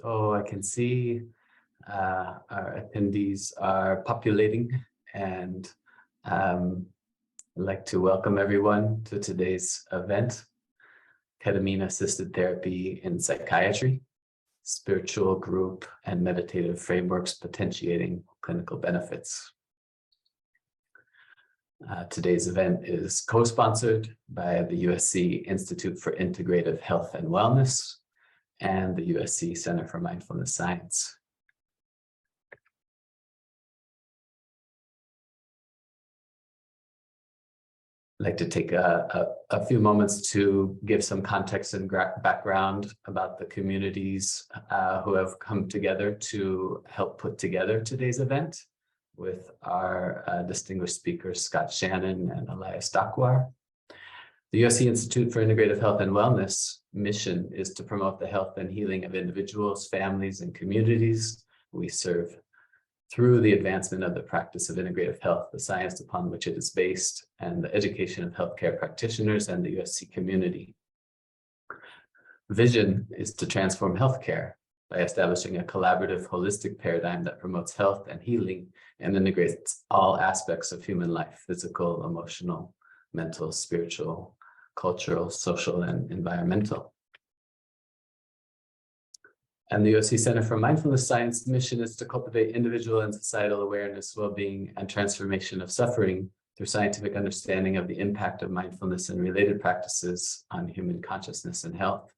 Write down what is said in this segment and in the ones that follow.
So I can see our attendees are populating, and I'd like to welcome everyone to today's event, Ketamine-Assisted Therapy in Psychiatry, Spiritual, Group, and Meditative Frameworks Potentiating Clinical Benefits. Today's event is co-sponsored by the USC Institute for Integrative Health and Wellness and the USC Center for Mindfulness Science. I'd like to take a few moments to give some context and background about the communities who have come together to help put together today's event with our distinguished speakers, Shannon and Elias Dakwar. The USC Institute for Integrative Health and Wellness mission is to promote the health and healing of individuals, families, and communities we serve through the advancement of the practice of integrative health, the science upon which it is based, and the education of healthcare practitioners and the USC community. Vision is to transform healthcare by establishing a collaborative, holistic paradigm that promotes health and healing and integrates all aspects of human life: physical, emotional, mental, spiritual, cultural, social, and environmental. And the USC Center for Mindfulness Science mission is to cultivate individual and societal awareness, well-being, and transformation of suffering through scientific understanding of the impact of mindfulness and related practices on human consciousness and health.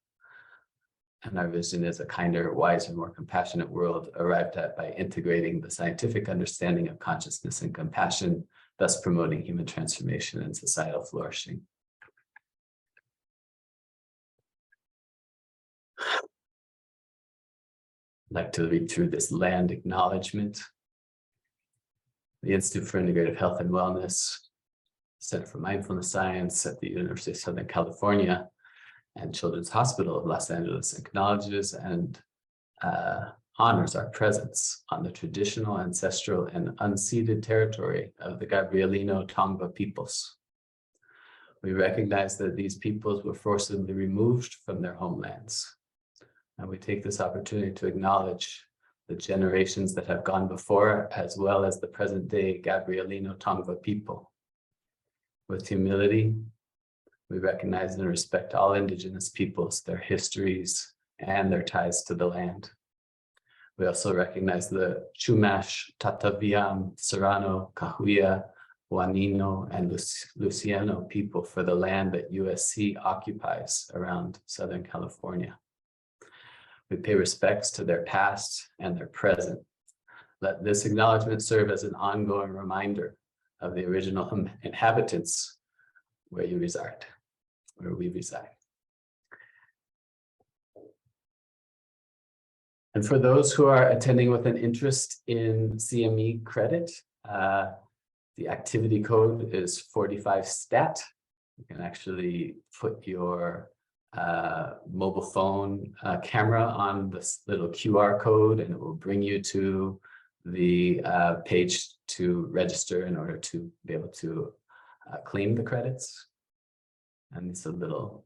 And our vision is a kinder, wiser, more compassionate world arrived at by integrating the scientific understanding of consciousness and compassion, thus promoting human transformation and societal flourishing. I'd like to read through this land acknowledgement. The Institute for Integrative Health and Wellness, Center for Mindfulness Science at the University of Southern California, and Children's Hospital of Los Angeles acknowledges and honors our presence on the traditional, ancestral, and unceded territory of the Gabrielino Tongva peoples. We recognize that these peoples were forcibly removed from their homelands, and we take this opportunity to acknowledge the generations that have gone before, as well as the present-day Gabrielino Tongva people. With humility, we recognize and respect all indigenous peoples, their histories, and their ties to the land. We also recognize the Chumash, Tataviam, Serrano, Cahuilla, Juanino, and Luciano people for the land that USC occupies around Southern California. We pay respects to their past and their present. Let this acknowledgement serve as an ongoing reminder of the original inhabitants where we reside. And for those who are attending with an interest in CME credit, the activity code is 45 STAT. You can actually put your mobile phone camera on this little QR code, and it will bring you to the page to register in order to be able to claim the credits. And it's a little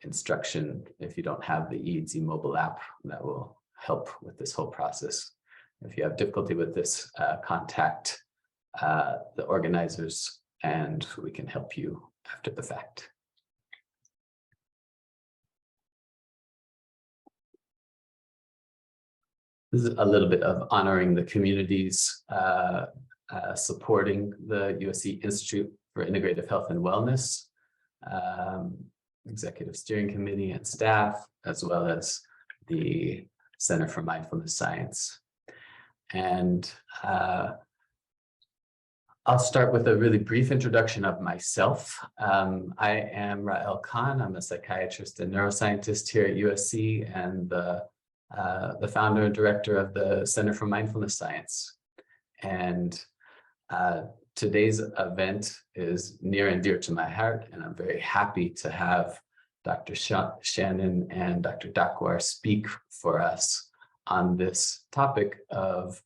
instruction if you don't have the EEDZ mobile app that will help with this whole process. If you have difficulty with this, contact the organizers and we can help you after the fact. This is a little bit of honoring the communities supporting the USC Institute for Integrative Health and Wellness, Executive Steering Committee and staff, as well as the Center for Mindfulness Science. And I'll start with a really brief introduction of myself. I am Rael Cahn. I'm a psychiatrist and neuroscientist here at USC and the founder and director of the Center for Mindfulness Science. And today's event is near and dear to my heart, and I'm very happy to have Dr. Shannon and Dr. Dakwar speak for us on this topic of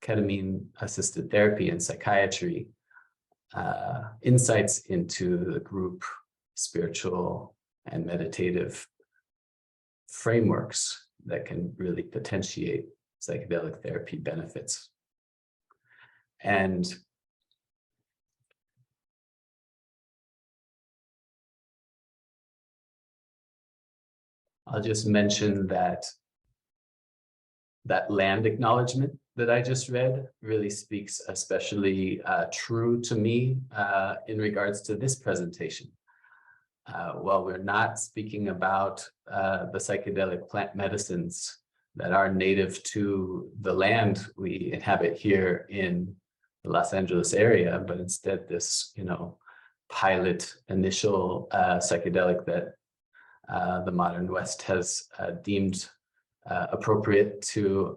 ketamine-assisted therapy in psychiatry, insights into the group, spiritual, and meditative frameworks that can really potentiate psychedelic therapy benefits. And I'll just mention that land acknowledgement that I just read really speaks especially true to me in regards to this presentation. While we're not speaking about the psychedelic plant medicines that are native to the land we inhabit here in the Los Angeles area, but instead this, pilot initial psychedelic that the modern West has deemed appropriate to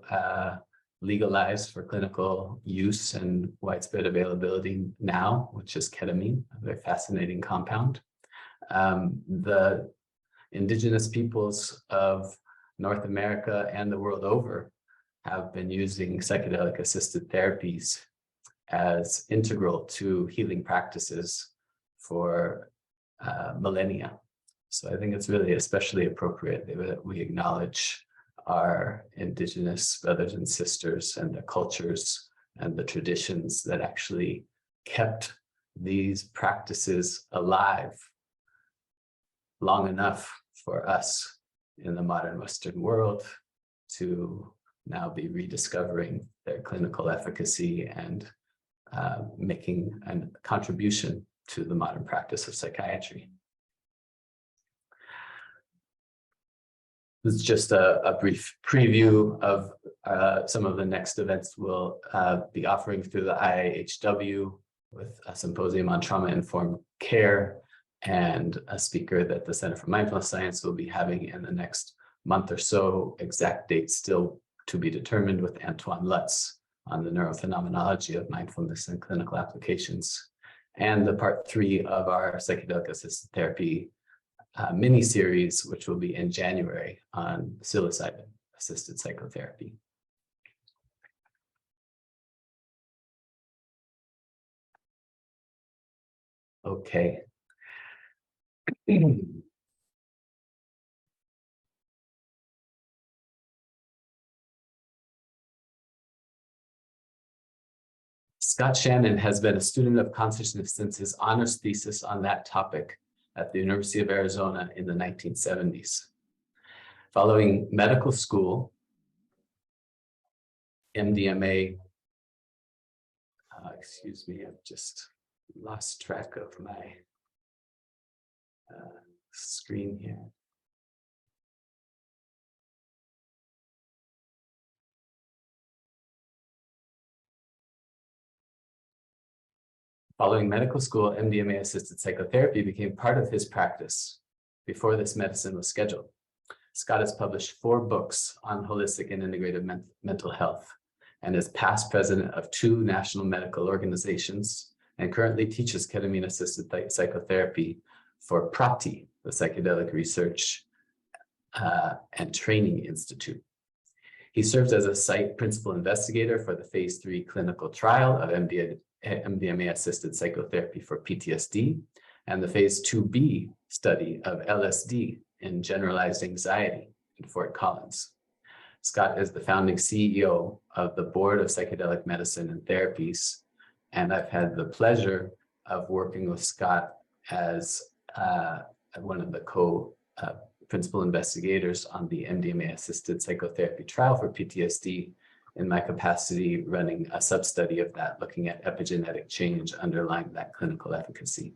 legalize for clinical use and widespread availability now, which is ketamine, a very fascinating compound. The indigenous peoples of North America and the world over have been using psychedelic-assisted therapies as integral to healing practices for millennia. So I think it's really especially appropriate that we acknowledge our indigenous brothers and sisters and their cultures and the traditions that actually kept these practices alive long enough for us in the modern Western world to now be rediscovering their clinical efficacy and making a contribution to the modern practice of psychiatry. This is just a brief preview of some of the next events we'll be offering through the IIHW with a symposium on trauma-informed care and a speaker that the Center for Mindfulness Science will be having in the next month or so, exact dates still to be determined, with Antoine Lutz on the neurophenomenology of mindfulness and clinical applications. And the part 3 of our psychedelic-assisted therapy mini-series, which will be in January on psilocybin-assisted psychotherapy. Okay. Scott Shannon has been a student of consciousness since his honors thesis on that topic at the University of Arizona in the 1970s. Following medical school, MDMA, excuse me, I've just lost track of my screen here. Following medical school, MDMA-assisted psychotherapy became part of his practice before this medicine was scheduled. Scott has published 4 books on holistic and integrative mental health and is past president of 2 national medical organizations and currently teaches ketamine-assisted psychotherapy for Prati, the Psychedelic Research and Training Institute. He serves as a site principal investigator for the phase 3 clinical trial of MDMA-assisted psychotherapy for PTSD and the phase 2B study of LSD in generalized anxiety in Fort Collins. Scott is the founding CEO of the Board of Psychedelic Medicine and Therapies, and I've had the pleasure of working with Scott as one of the principal investigators on the MDMA-assisted psychotherapy trial for PTSD, in my capacity running a sub-study of that, looking at epigenetic change underlying that clinical efficacy.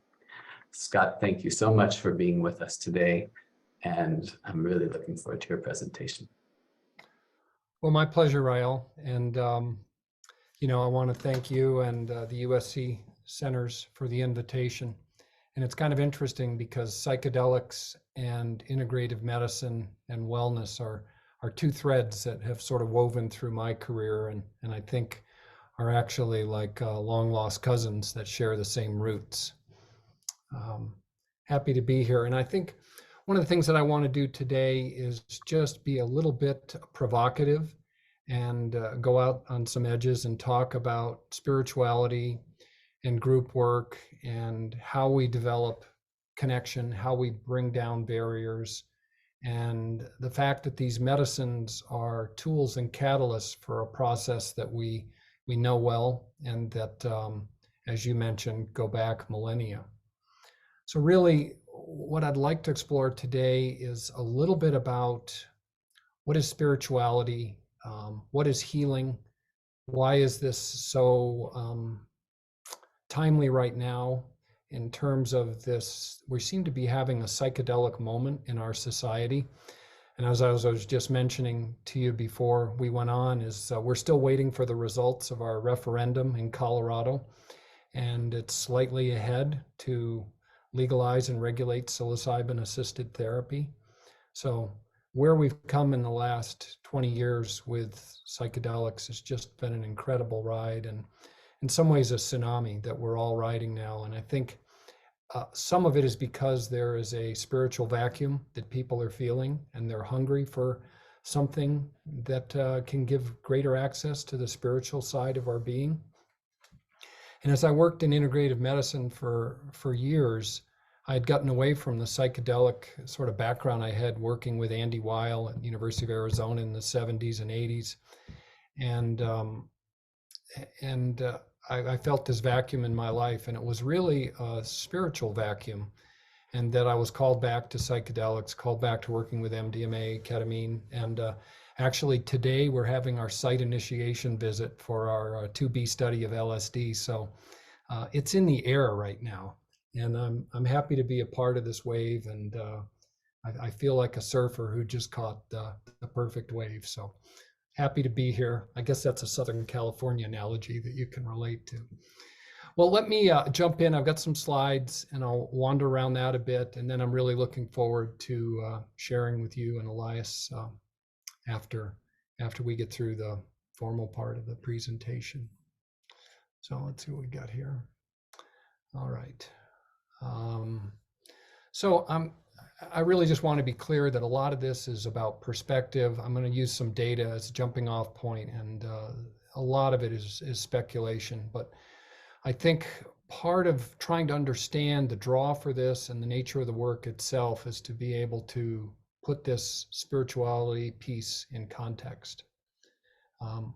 Scott, thank you so much for being with us today, and I'm really looking forward to your presentation. Well, my pleasure, Rael. And, I want to thank you and the USC centers for the invitation. And it's kind of interesting because psychedelics and integrative medicine and wellness are 2 threads that have sort of woven through my career and I think are actually like long lost cousins that share the same roots. Happy to be here. And I think one of the things that I want to do today is just be a little bit provocative and go out on some edges and talk about spirituality and group work and how we develop connection, how we bring down barriers, And the fact that these medicines are tools and catalysts for a process that we know well, and that, as you mentioned, go back millennia. So really, what I'd like to explore today is a little bit about what is spirituality, what is healing, why is this so timely right now in terms of this. We seem to be having a psychedelic moment in our society. And as I was just mentioning to you before we went on, is we're still waiting for the results of our referendum in Colorado, and it's slightly ahead to legalize and regulate psilocybin-assisted therapy. So where we've come in the last 20 years with psychedelics has just been an incredible ride, and in some ways a tsunami that we're all riding now. And I think some of it is because there is a spiritual vacuum that people are feeling, and they're hungry for something that can give greater access to the spiritual side of our being. And as I worked in integrative medicine for years, I had gotten away from the psychedelic sort of background I had working with Andy Weil at the University of Arizona in the 70s and 80s. And I felt this vacuum in my life, and it was really a spiritual vacuum, and that I was called back to psychedelics, called back to working with MDMA, ketamine. And actually today we're having our site initiation visit for our 2B study of LSD. So it's in the air right now, and I'm happy to be a part of this wave. And I feel like a surfer who just caught the perfect wave. So happy to be here. I guess that's a Southern California analogy that you can relate to. Well, let me jump in. I've got some slides, and I'll wander around that a bit, and then I'm really looking forward to sharing with you and Elias after we get through the formal part of the presentation. So let's see what we got here. All right. I really just want to be clear that a lot of this is about perspective. I'm going to use some data as a jumping off point, and a lot of it is speculation. But I think part of trying to understand the draw for this and the nature of the work itself is to be able to put this spirituality piece in context.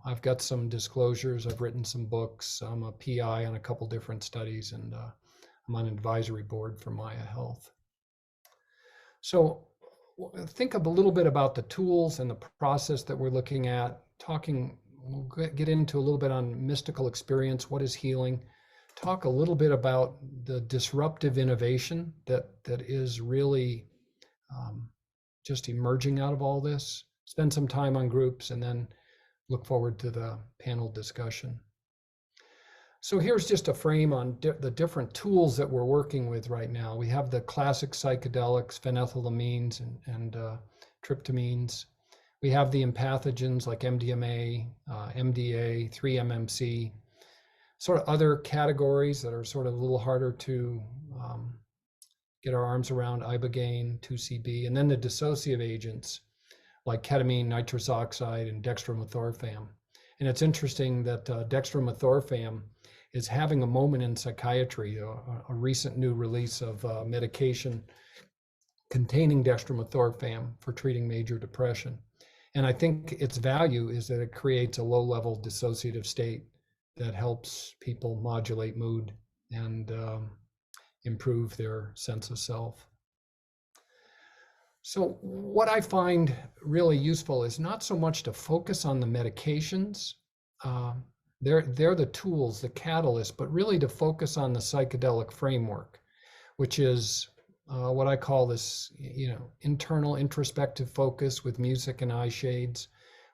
I've got some disclosures. I've written some books. I'm a PI on a couple different studies, and I'm on an advisory board for Maya Health. So think of a little bit about the tools and the process that we're looking at. We'll get into a little bit on mystical experience, what is healing, talk a little bit about the disruptive innovation that is really just emerging out of all this, spend some time on groups, and then look forward to the panel discussion. So here's just a frame on the different tools that we're working with right now. We have the classic psychedelics, phenethylamines and tryptamines. We have the empathogens like MDMA, MDA, 3-MMC, sort of other categories that are sort of a little harder to get our arms around, ibogaine, 2CB, and then the dissociative agents like ketamine, nitrous oxide, and dextromethorphan. And it's interesting that dextromethorphan is having a moment in psychiatry, a recent new release of medication containing dextromethorphan for treating major depression. And I think its value is that it creates a low-level dissociative state that helps people modulate mood and improve their sense of self. So what I find really useful is not so much to focus on the medications. They're the tools, the catalyst, but really to focus on the psychedelic framework, which is what I call this, internal introspective focus with music and eye shades.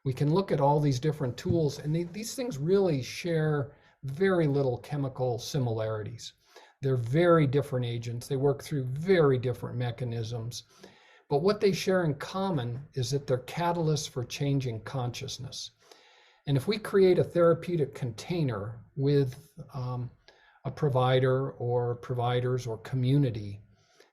We can look at all these different tools, and these things really share very little chemical similarities. They're very different agents. They work through very different mechanisms. But what they share in common is that they're catalysts for changing consciousness. And if we create a therapeutic container with a provider or providers or community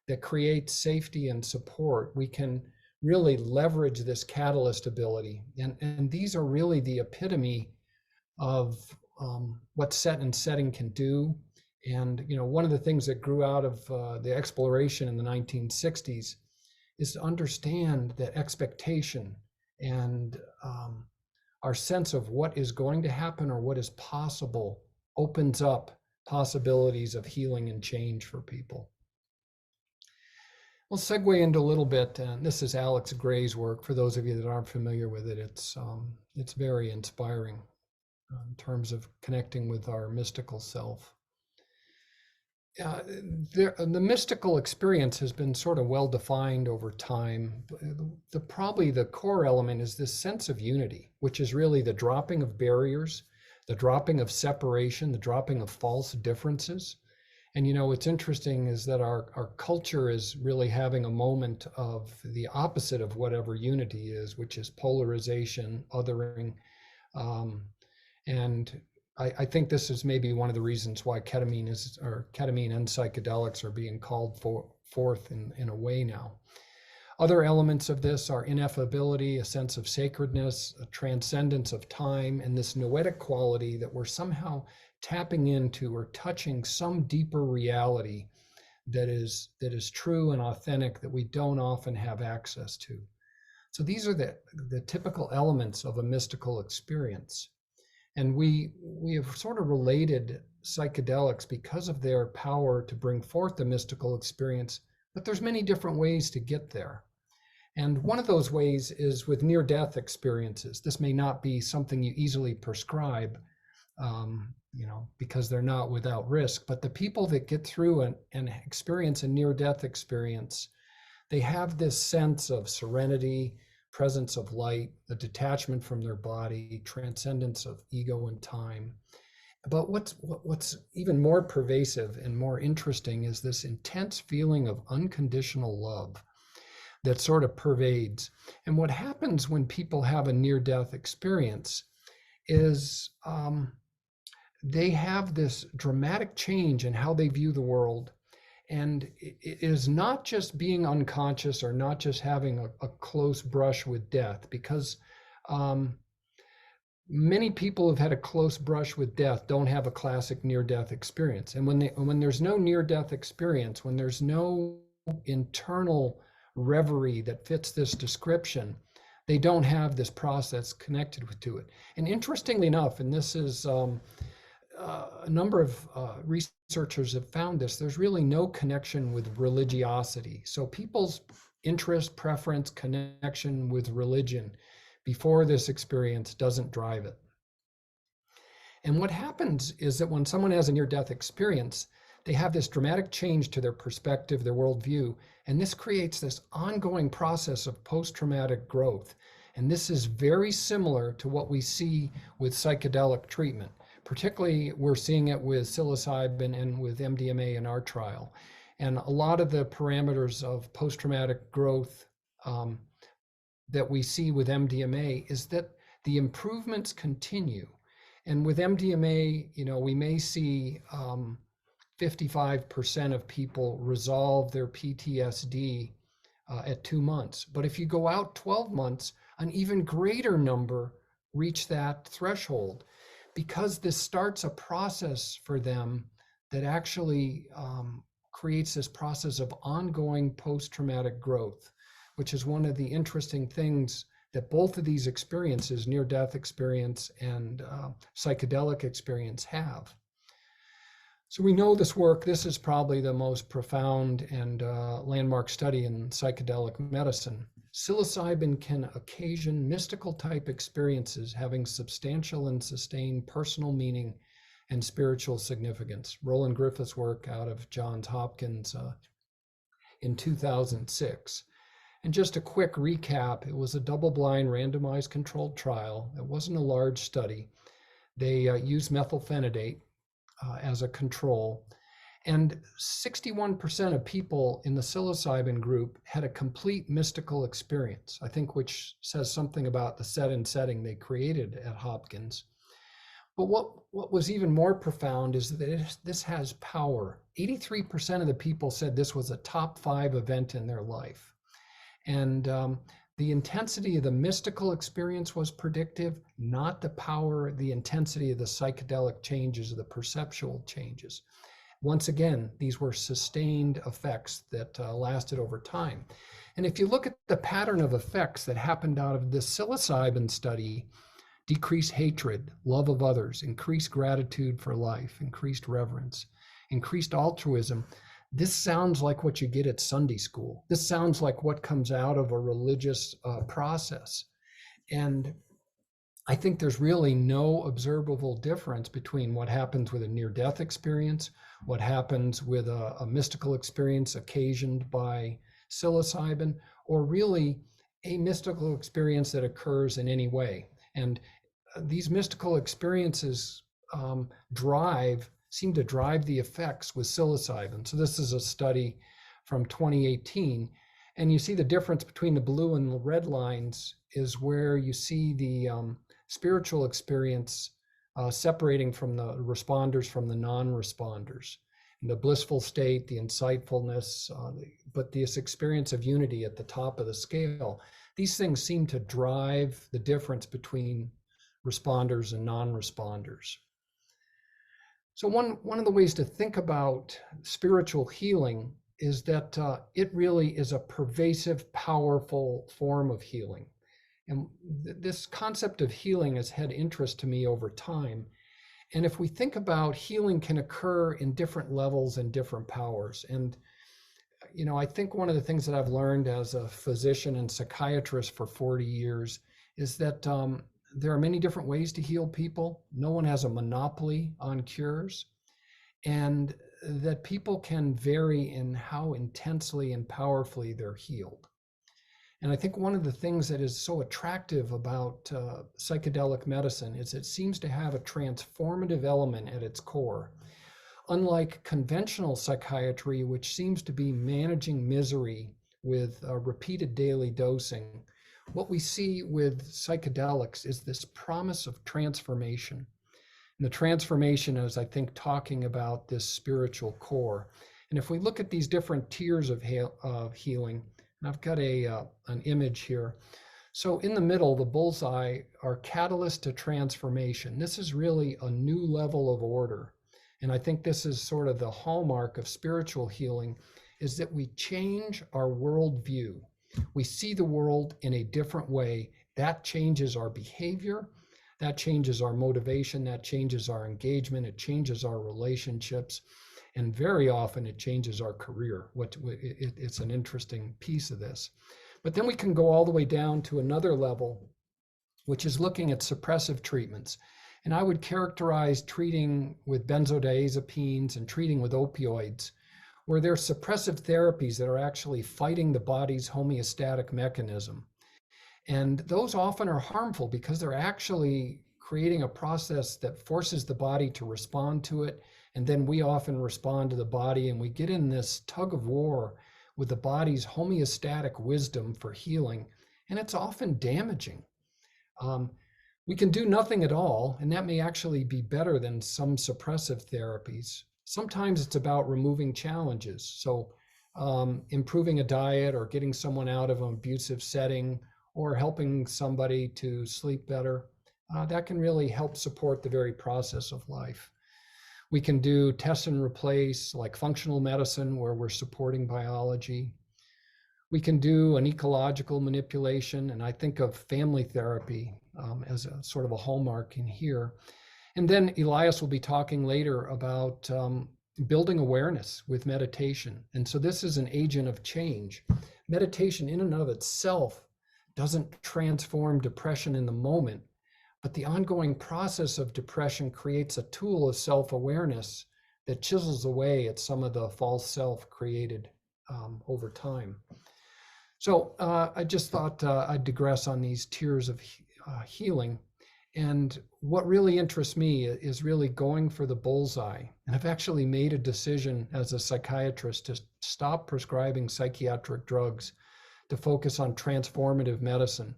that creates safety and support, we can really leverage this catalyst ability. And these are really the epitome of what set and setting can do. And one of the things that grew out of the exploration in the 1960s is to understand that expectation and our sense of what is going to happen or what is possible opens up possibilities of healing and change for people. We'll segue into a little bit, and this is Alex Gray's work. For those of you that aren't familiar with it, it's very inspiring in terms of connecting with our mystical self. The mystical experience has been sort of well defined over time. Probably the core element is this sense of unity, which is really the dropping of barriers, the dropping of separation, the dropping of false differences. And what's interesting is that our culture is really having a moment of the opposite of whatever unity is, which is polarization, othering. And I think this is maybe one of the reasons why ketamine and psychedelics are being called forth in a way now. Other elements of this are ineffability, a sense of sacredness, a transcendence of time, and this noetic quality that we're somehow tapping into or touching some deeper reality that is true and authentic that we don't often have access to. So these are the typical elements of a mystical experience. And we have sort of related psychedelics because of their power to bring forth the mystical experience, but there's many different ways to get there. And one of those ways is with near-death experiences. This may not be something you easily prescribe, because they're not without risk, but the people that get through and experience a near-death experience, they have this sense of serenity, presence of light, a detachment from their body, transcendence of ego and time. But what's even more pervasive and more interesting is this intense feeling of unconditional love that sort of pervades. And what happens when people have a near-death experience is they have this dramatic change in how they view the world. And it is not just being unconscious or not just having a close brush with death, because many people who've had a close brush with death don't have a classic near-death experience. And when there's no near-death experience, when there's no internal reverie that fits this description, they don't have this process connected to it. And interestingly enough, and this is a number of researchers have found this, there's really no connection with religiosity. So people's interest, preference, connection with religion before this experience doesn't drive it. And what happens is that when someone has a near-death experience, they have this dramatic change to their perspective, their worldview, and this creates this ongoing process of post-traumatic growth. And this is very similar to what we see with psychedelic treatment. Particularly, we're seeing it with psilocybin and with MDMA in our trial. And a lot of the parameters of post-traumatic growth that we see with MDMA is that the improvements continue. And with MDMA, we may see 55% of people resolve their PTSD at 2 months. But if you go out 12 months, an even greater number reach that threshold, because this starts a process for them that actually creates this process of ongoing post-traumatic growth, which is one of the interesting things that both of these experiences, near-death experience and psychedelic experience, have. So we know this is probably the most profound and landmark study in psychedelic medicine. Psilocybin can occasion mystical type experiences having substantial and sustained personal meaning and spiritual significance. Roland Griffith's work out of Johns Hopkins in 2006. And just a quick recap, it was a double-blind randomized controlled trial. It wasn't a large study. They used methylphenidate as a control. And 61% of people in the psilocybin group had a complete mystical experience, I think, which says something about the setting they created at Hopkins. But what was even more profound is that this has power. 83% of the people said this was a top 5 event in their life. And the intensity of the mystical experience was predictive, not the power, the intensity of the psychedelic changes, the perceptual changes. once again, these were sustained effects that lasted over time. And if you look at the pattern of effects that happened out of this psilocybin study, decreased hatred, love of others, increased gratitude for life, increased reverence, increased altruism. This sounds like what you get at Sunday school. This sounds like what comes out of a religious process. And I think there's really no observable difference between what happens with a near-death experience, what happens with a mystical experience occasioned by psilocybin, or really a mystical experience that occurs in any way. And these mystical experiences seem to drive the effects with psilocybin. So this is a study from 2018. And you see the difference between the blue and the red lines is where you see the spiritual experience separating from the responders from the non-responders. And the blissful state, the insightfulness, but this experience of unity at the top of the scale, these things seem to drive the difference between responders and non-responders. So one of the ways to think about spiritual healing is that it really is a pervasive, powerful form of healing. And this concept of healing has had interest to me over time. And if we think about healing can occur in different levels and different powers. And, you know, I think one of the things that I've learned as a physician and psychiatrist for 40 years is that there are many different ways to heal people. No one has a monopoly on cures. And that people can vary in how intensely and powerfully they're healed. And I think one of the things that is so attractive about psychedelic medicine is it seems to have a transformative element at its core. Unlike conventional psychiatry, which seems to be managing misery with repeated daily dosing, what we see with psychedelics is this promise of transformation. And the transformation is, I think, talking about this spiritual core. And if we look at these different tiers of healing, and I've got an image here. So in the middle, the bullseye are catalysts to transformation. This is really a new level of order. And I think this is sort of the hallmark of spiritual healing, is that we change our worldview. We see the world in a different way. That changes our behavior. That changes our motivation. That changes our engagement. It changes our relationships. And very often it changes our career. It's an interesting piece of this. But then we can go all the way down to another level, which is looking at suppressive treatments. And I would characterize treating with benzodiazepines and treating with opioids, where they're suppressive therapies that are actually fighting the body's homeostatic mechanism. And those often are harmful because they're actually creating a process that forces the body to respond to it. And then we often respond to the body, and we get in this tug of war with the body's homeostatic wisdom for healing. And it's often damaging. We can do nothing at all, and that may actually be better than some suppressive therapies. Sometimes it's about removing challenges. So improving a diet or getting someone out of an abusive setting or helping somebody to sleep better, that can really help support the very process of life. We can do test and replace, like functional medicine, where we're supporting biology. We can do an ecological manipulation, and I think of family therapy as a sort of a hallmark in here. And then Elias will be talking later about building awareness with meditation. And so this is an agent of change. Meditation in and of itself doesn't transform depression in the moment, but the ongoing process of depression creates a tool of self-awareness that chisels away at some of the false self created over time. So I just thought I'd digress on these tiers of healing. And what really interests me is really going for the bullseye. And I've actually made a decision as a psychiatrist to stop prescribing psychiatric drugs to focus on transformative medicine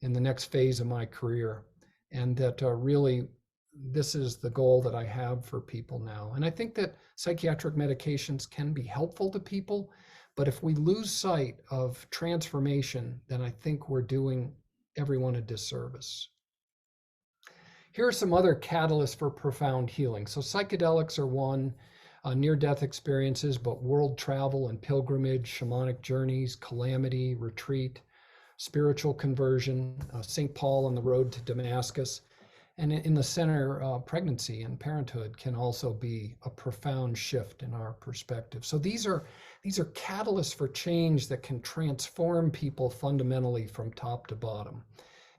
in the next phase of my career. And that really, this is the goal that I have for people now. And I think that psychiatric medications can be helpful to people, but if we lose sight of transformation, then I think we're doing everyone a disservice. Here are some other catalysts for profound healing. So psychedelics are one. near-death experiences, but world travel and pilgrimage, shamanic journeys, calamity, retreat, spiritual conversion, St. Paul on the road to Damascus. And in the center, pregnancy and parenthood can also be a profound shift in our perspective. So these are catalysts for change that can transform people fundamentally from top to bottom.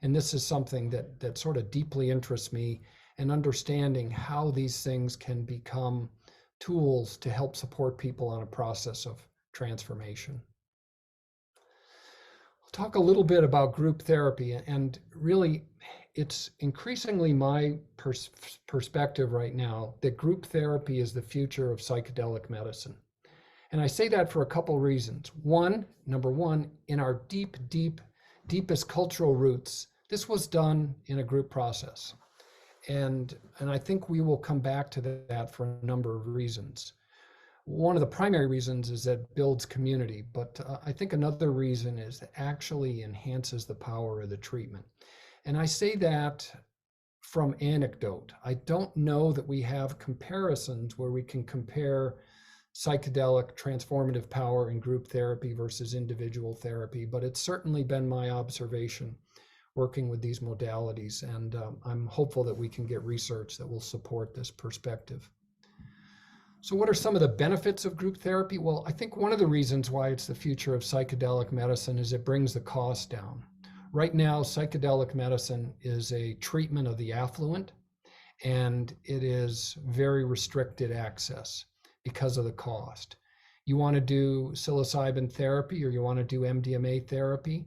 And this is something that sort of deeply interests me, and understanding how these things can become tools to help support people on a process of transformation. I'll talk a little bit about group therapy, and really it's increasingly my perspective right now that group therapy is the future of psychedelic medicine. And I say that for a couple reasons. Number one, in our deepest cultural roots, this was done in a group process. And I think we will come back to that for a number of reasons. One of the primary reasons is that it builds community, but I think another reason is it actually enhances the power of the treatment. And I say that from anecdote. I don't know that we have comparisons where we can compare psychedelic transformative power in group therapy versus individual therapy, but it's certainly been my observation working with these modalities, and I'm hopeful that we can get research that will support this perspective. So what are some of the benefits of group therapy? Well, I think one of the reasons why it's the future of psychedelic medicine is it brings the cost down. Right now, psychedelic medicine is a treatment of the affluent, and it is very restricted access because of the cost. You want to do psilocybin therapy or you want to do MDMA therapy,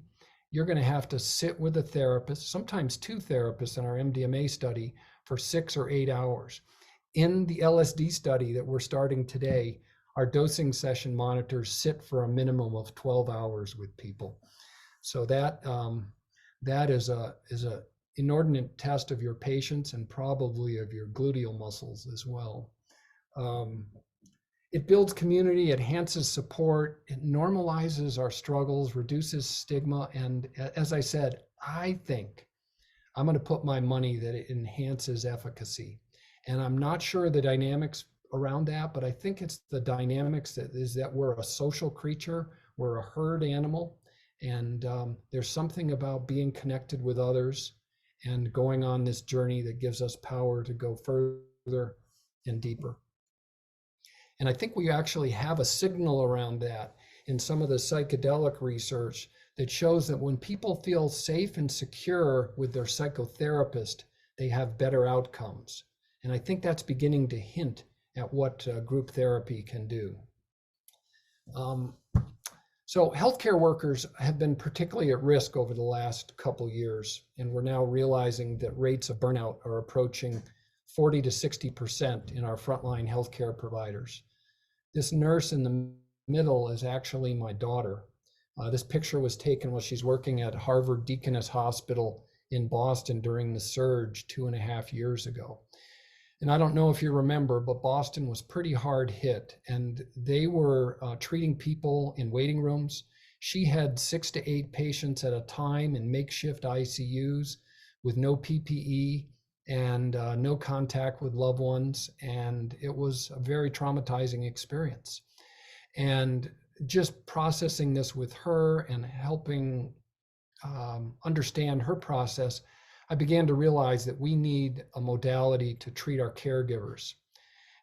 you're going to have to sit with a therapist, sometimes two therapists in our MDMA study, for 6 or 8 hours. In the LSD study that we're starting today, our dosing session monitors sit for a minimum of 12 hours with people. So that is a inordinate test of your patience and probably of your gluteal muscles as well. It builds community, enhances support, it normalizes our struggles, reduces stigma, and as I said, I think I'm going to put my money that it enhances efficacy. And I'm not sure the dynamics around that, but I think it's the dynamics that we're a social creature, we're a herd animal, and there's something about being connected with others and going on this journey that gives us power to go further and deeper. And I think we actually have a signal around that in some of the psychedelic research that shows that when people feel safe and secure with their psychotherapist, they have better outcomes. And I think that's beginning to hint at what group therapy can do. So healthcare workers have been particularly at risk over the last couple years, and we're now realizing that rates of burnout are approaching 40 to 60% in our frontline healthcare providers. This nurse in the middle is actually my daughter. This picture was taken while she's working at Harvard Deaconess Hospital in Boston during the surge 2.5 years ago. And I don't know if you remember, but Boston was pretty hard hit, and they were treating people in waiting rooms. She had 6 to 8 patients at a time in makeshift ICUs with no PPE and no contact with loved ones. And it was a very traumatizing experience. And just processing this with her and helping understand her process, I began to realize that we need a modality to treat our caregivers.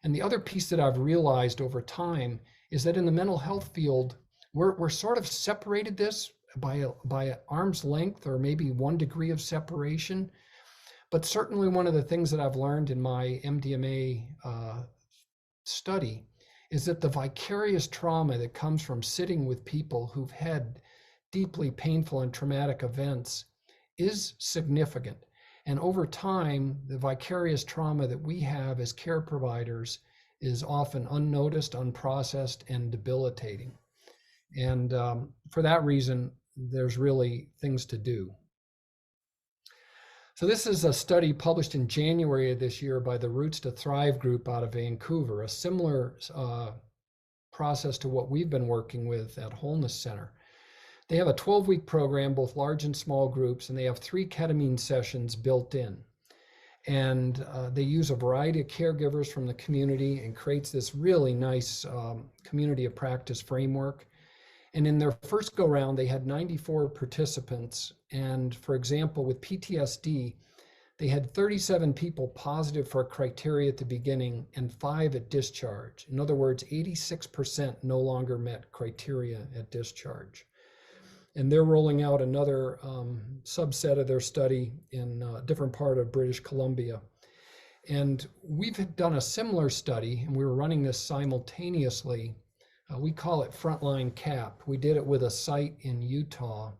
And the other piece that I've realized over time is that in the mental health field, we're sort of separated this by arm's length or maybe 1 degree of separation. But certainly one of the things that I've learned in my MDMA study is that the vicarious trauma that comes from sitting with people who've had deeply painful and traumatic events is significant. And over time, the vicarious trauma that we have as care providers is often unnoticed, unprocessed, and debilitating. And for that reason, there's really things to do. So this is a study published in January of this year by the Roots to Thrive group out of Vancouver, a similar process to what we've been working with at Wholeness Center. They have a 12-week program, both large and small groups, and they have 3 ketamine sessions built in. And they use a variety of caregivers from the community and creates this really nice community of practice framework. And in their first go round, they had 94 participants. And for example, with PTSD, they had 37 people positive for criteria at the beginning and 5 at discharge. In other words, 86% no longer met criteria at discharge. And they're rolling out another subset of their study in a different part of British Columbia. And we've done a similar study, and we were running this simultaneously. We call it Frontline CAP. We did it with a site in Utah.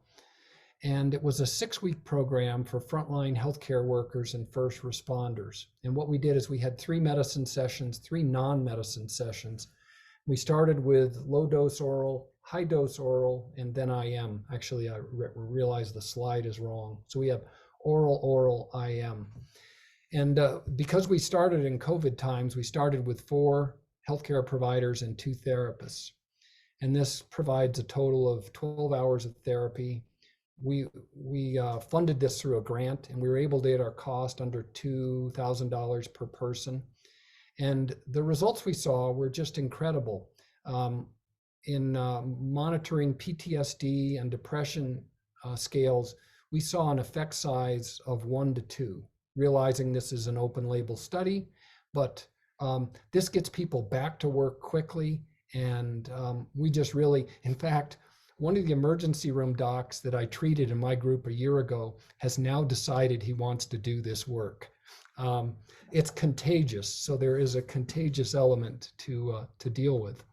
And it was a 6-week program for frontline healthcare workers and first responders. And what we did is we had 3 medicine sessions, 3 non-medicine sessions. We started with low dose oral, high dose oral, and then IM. Actually, I realized the slide is wrong. So we have oral, IM. And because we started in COVID times, we started with 4 healthcare providers and 2 therapists. And this provides a total of 12 hours of therapy. We funded this through a grant, and we were able to get our cost under $2,000 per person. And the results we saw were just incredible. In monitoring PTSD and depression scales, we saw an effect size of 1 to 2, realizing this is an open label study, but this gets people back to work quickly. And we just really, in fact, one of the emergency room docs that I treated in my group a year ago has now decided he wants to do this work. It's contagious, so there is a contagious element to deal with.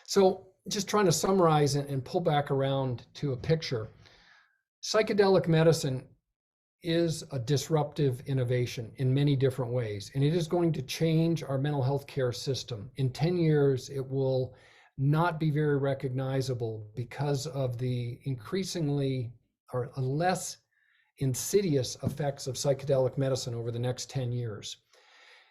So just trying to summarize and pull back around to a picture. Psychedelic medicine is a disruptive innovation in many different ways, and it is going to change our mental health care system. In 10 years, it will not be very recognizable because of the increasingly or less insidious effects of psychedelic medicine over the next 10 years.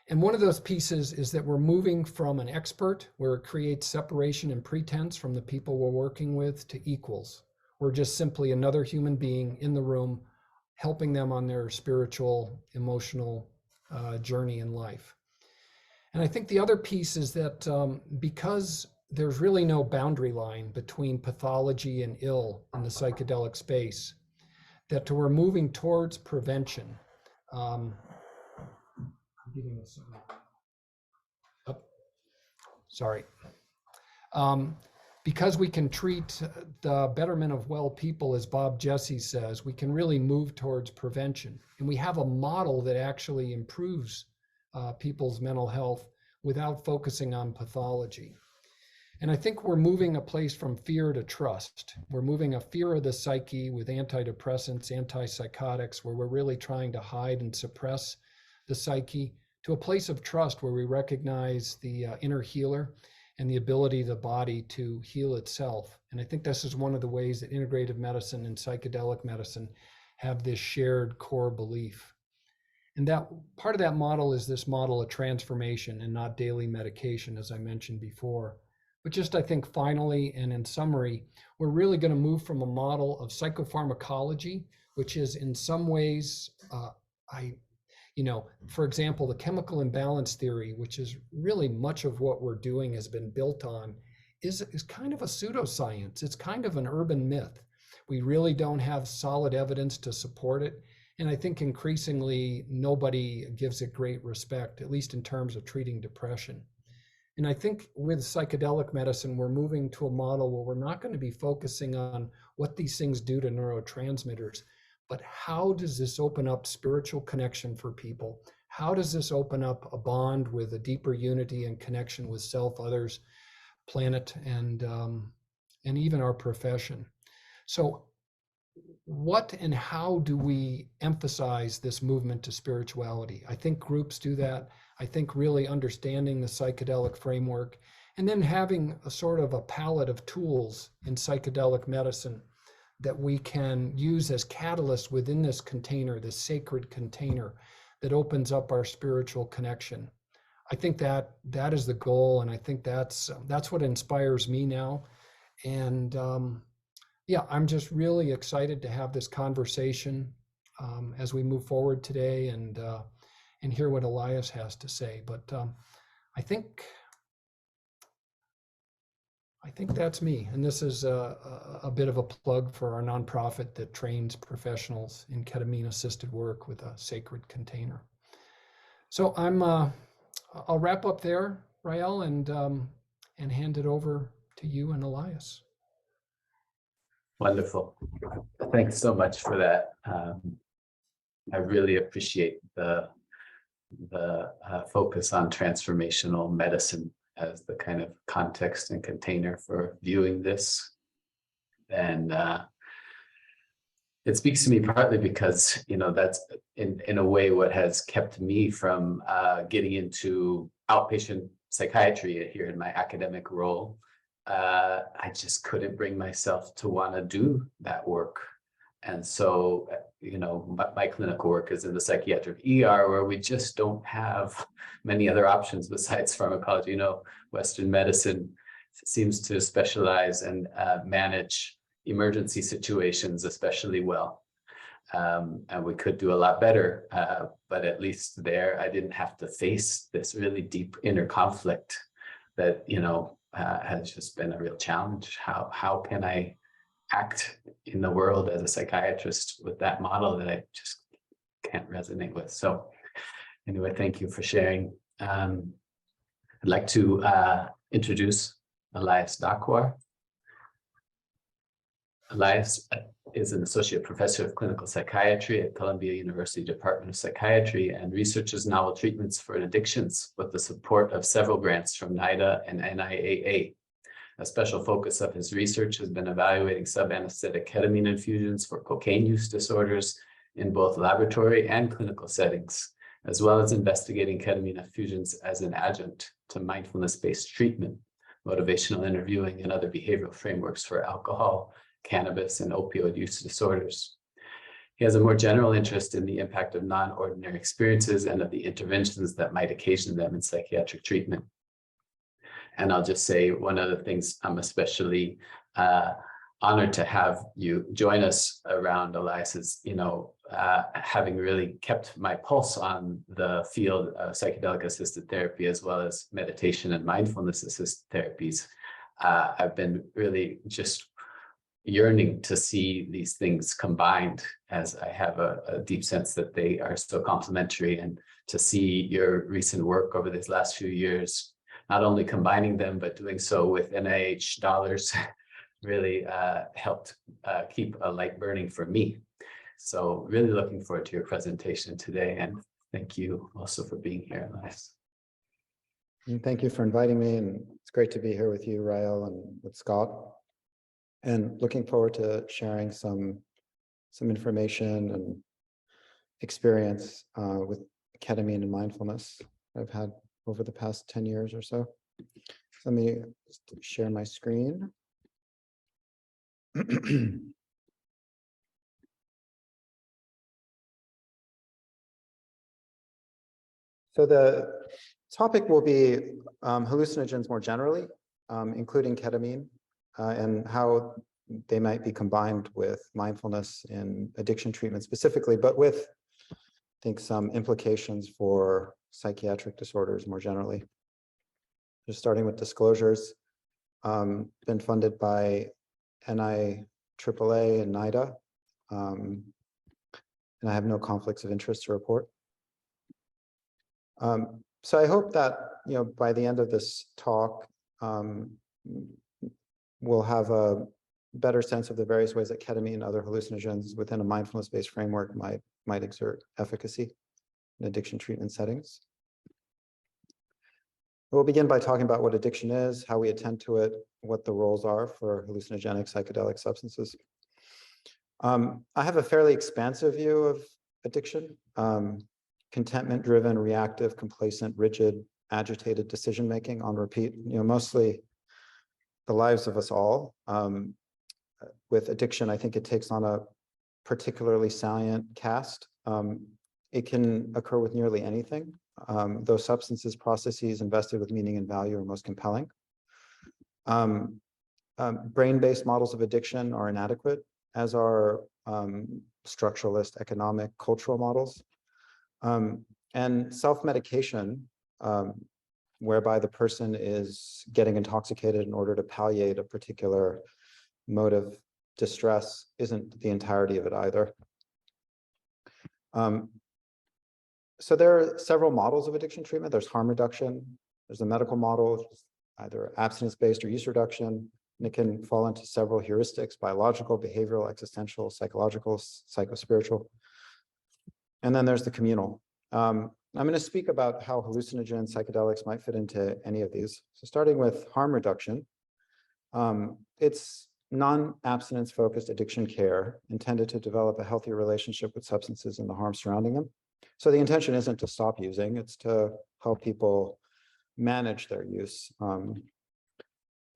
And one of those pieces is that we're moving from an expert, where it creates separation and pretense from the people we're working with, to equals. We're just simply another human being in the room, helping them on their spiritual, emotional journey in life. And I think the other piece is that because there's really no boundary line between pathology and ill in the psychedelic space, that we're moving towards prevention. Because we can treat the betterment of well people, as Bob Jesse says, we can really move towards prevention. And we have a model that actually improves people's mental health without focusing on pathology. And I think we're moving a place from fear to trust. We're moving a fear of the psyche with antidepressants, antipsychotics, where we're really trying to hide and suppress the psyche, to a place of trust where we recognize the inner healer and the ability of the body to heal itself. And I think this is one of the ways that integrative medicine and psychedelic medicine have this shared core belief. And that part of that model is this model of transformation and not daily medication, as I mentioned before. But just, I think, finally, and in summary, we're really going to move from a model of psychopharmacology, which is in some ways, for example, the chemical imbalance theory, which is really much of what we're doing has been built on, is kind of a pseudoscience. It's kind of an urban myth. We really don't have solid evidence to support it. And I think increasingly nobody gives it great respect, at least in terms of treating depression. And I think with psychedelic medicine, we're moving to a model where we're not going to be focusing on what these things do to neurotransmitters, but how does this open up spiritual connection for people? How does this open up a bond with a deeper unity and connection with self, others, planet, and even our profession? So what and how do we emphasize this movement to spirituality? I think groups do that. I think really understanding the psychedelic framework, and then having a sort of a palette of tools in psychedelic medicine that we can use as catalysts within this container, this sacred container that opens up our spiritual connection. I think that is the goal, and I think that's what inspires me now. And I'm just really excited to have this conversation. as we move forward today and hear what Elias has to say. But I think that's me. And this is a bit of a plug for our nonprofit that trains professionals in ketamine-assisted work with a sacred container. So I'll wrap up there, Rael, and hand it over to you and Elias. Wonderful. Thanks so much for that. I really appreciate the focus on transformational medicine as the kind of context and container for viewing this. And it speaks to me partly because, that's in a way what has kept me from getting into outpatient psychiatry here in my academic role. I just couldn't bring myself to want to do that work. And so, my clinical work is in the psychiatric ER, where we just don't have many other options besides pharmacology. Western medicine seems to specialize and manage emergency situations especially well. And we could do a lot better, but at least there I didn't have to face this really deep inner conflict that, has just been a real challenge. How can I act in the world as a psychiatrist with that model that I just can't resonate with? So anyway, thank you for sharing. I'd like to introduce Elias Dakwar. Elias is an associate professor of clinical psychiatry at Columbia University Department of Psychiatry and researches novel treatments for addictions with the support of several grants from NIDA and NIAA. A special focus of his research has been evaluating subanesthetic ketamine infusions for cocaine use disorders in both laboratory and clinical settings, as well as investigating ketamine infusions as an adjunct to mindfulness-based treatment, motivational interviewing, and other behavioral frameworks for alcohol, cannabis, and opioid use disorders. He has a more general interest in the impact of non-ordinary experiences and of the interventions that might occasion them in psychiatric treatment. And I'll just say one of the things I'm especially honored to have you join us around, Elias, is, having really kept my pulse on the field of psychedelic assisted therapy, as well as meditation and mindfulness assisted therapies. I've been really just yearning to see these things combined, as I have a deep sense that they are so complementary, and to see your recent work over these last few years, not only combining them, but doing so with NIH dollars, really helped keep a light burning for me. So really looking forward to your presentation today, and thank you also for being here, Elias. And thank you for inviting me, and it's great to be here with you, Rael, and with Scott. And looking forward to sharing some information and experience with ketamine and mindfulness I've had over the past 10 years or so. Let me just share my screen. So the topic will be hallucinogens more generally, including ketamine, and how they might be combined with mindfulness in addiction treatment specifically, but with, I think, some implications for psychiatric disorders more generally. Just starting with disclosures, been funded by NIAAA and NIDA, and I have no conflicts of interest to report. So I hope that, by the end of this talk, we'll have a better sense of the various ways that ketamine and other hallucinogens within a mindfulness-based framework might exert efficacy in addiction treatment settings. We'll begin by talking about what addiction is, how we attend to it, what the roles are for hallucinogenic psychedelic substances. I have a fairly expansive view of addiction. Contentment-driven, reactive, complacent, rigid, agitated decision-making on repeat, mostly the lives of us all. With addiction, I think it takes on a particularly salient cast. It can occur with nearly anything. Those substances, processes invested with meaning and value are most compelling. Brain-based models of addiction are inadequate, as are structuralist, economic, cultural models. And self-medication, whereby the person is getting intoxicated in order to palliate a particular mode of distress, isn't the entirety of it either. So there are several models of addiction treatment. There's harm reduction. There's a medical model, which is either abstinence-based or use reduction. And it can fall into several heuristics: biological, behavioral, existential, psychological, psychospiritual. And then there's the communal. I'm going to speak about how hallucinogens, psychedelics might fit into any of these. So starting with harm reduction, it's non-abstinence focused addiction care intended to develop a healthy relationship with substances and the harm surrounding them. So the intention isn't to stop using, it's to help people manage their use.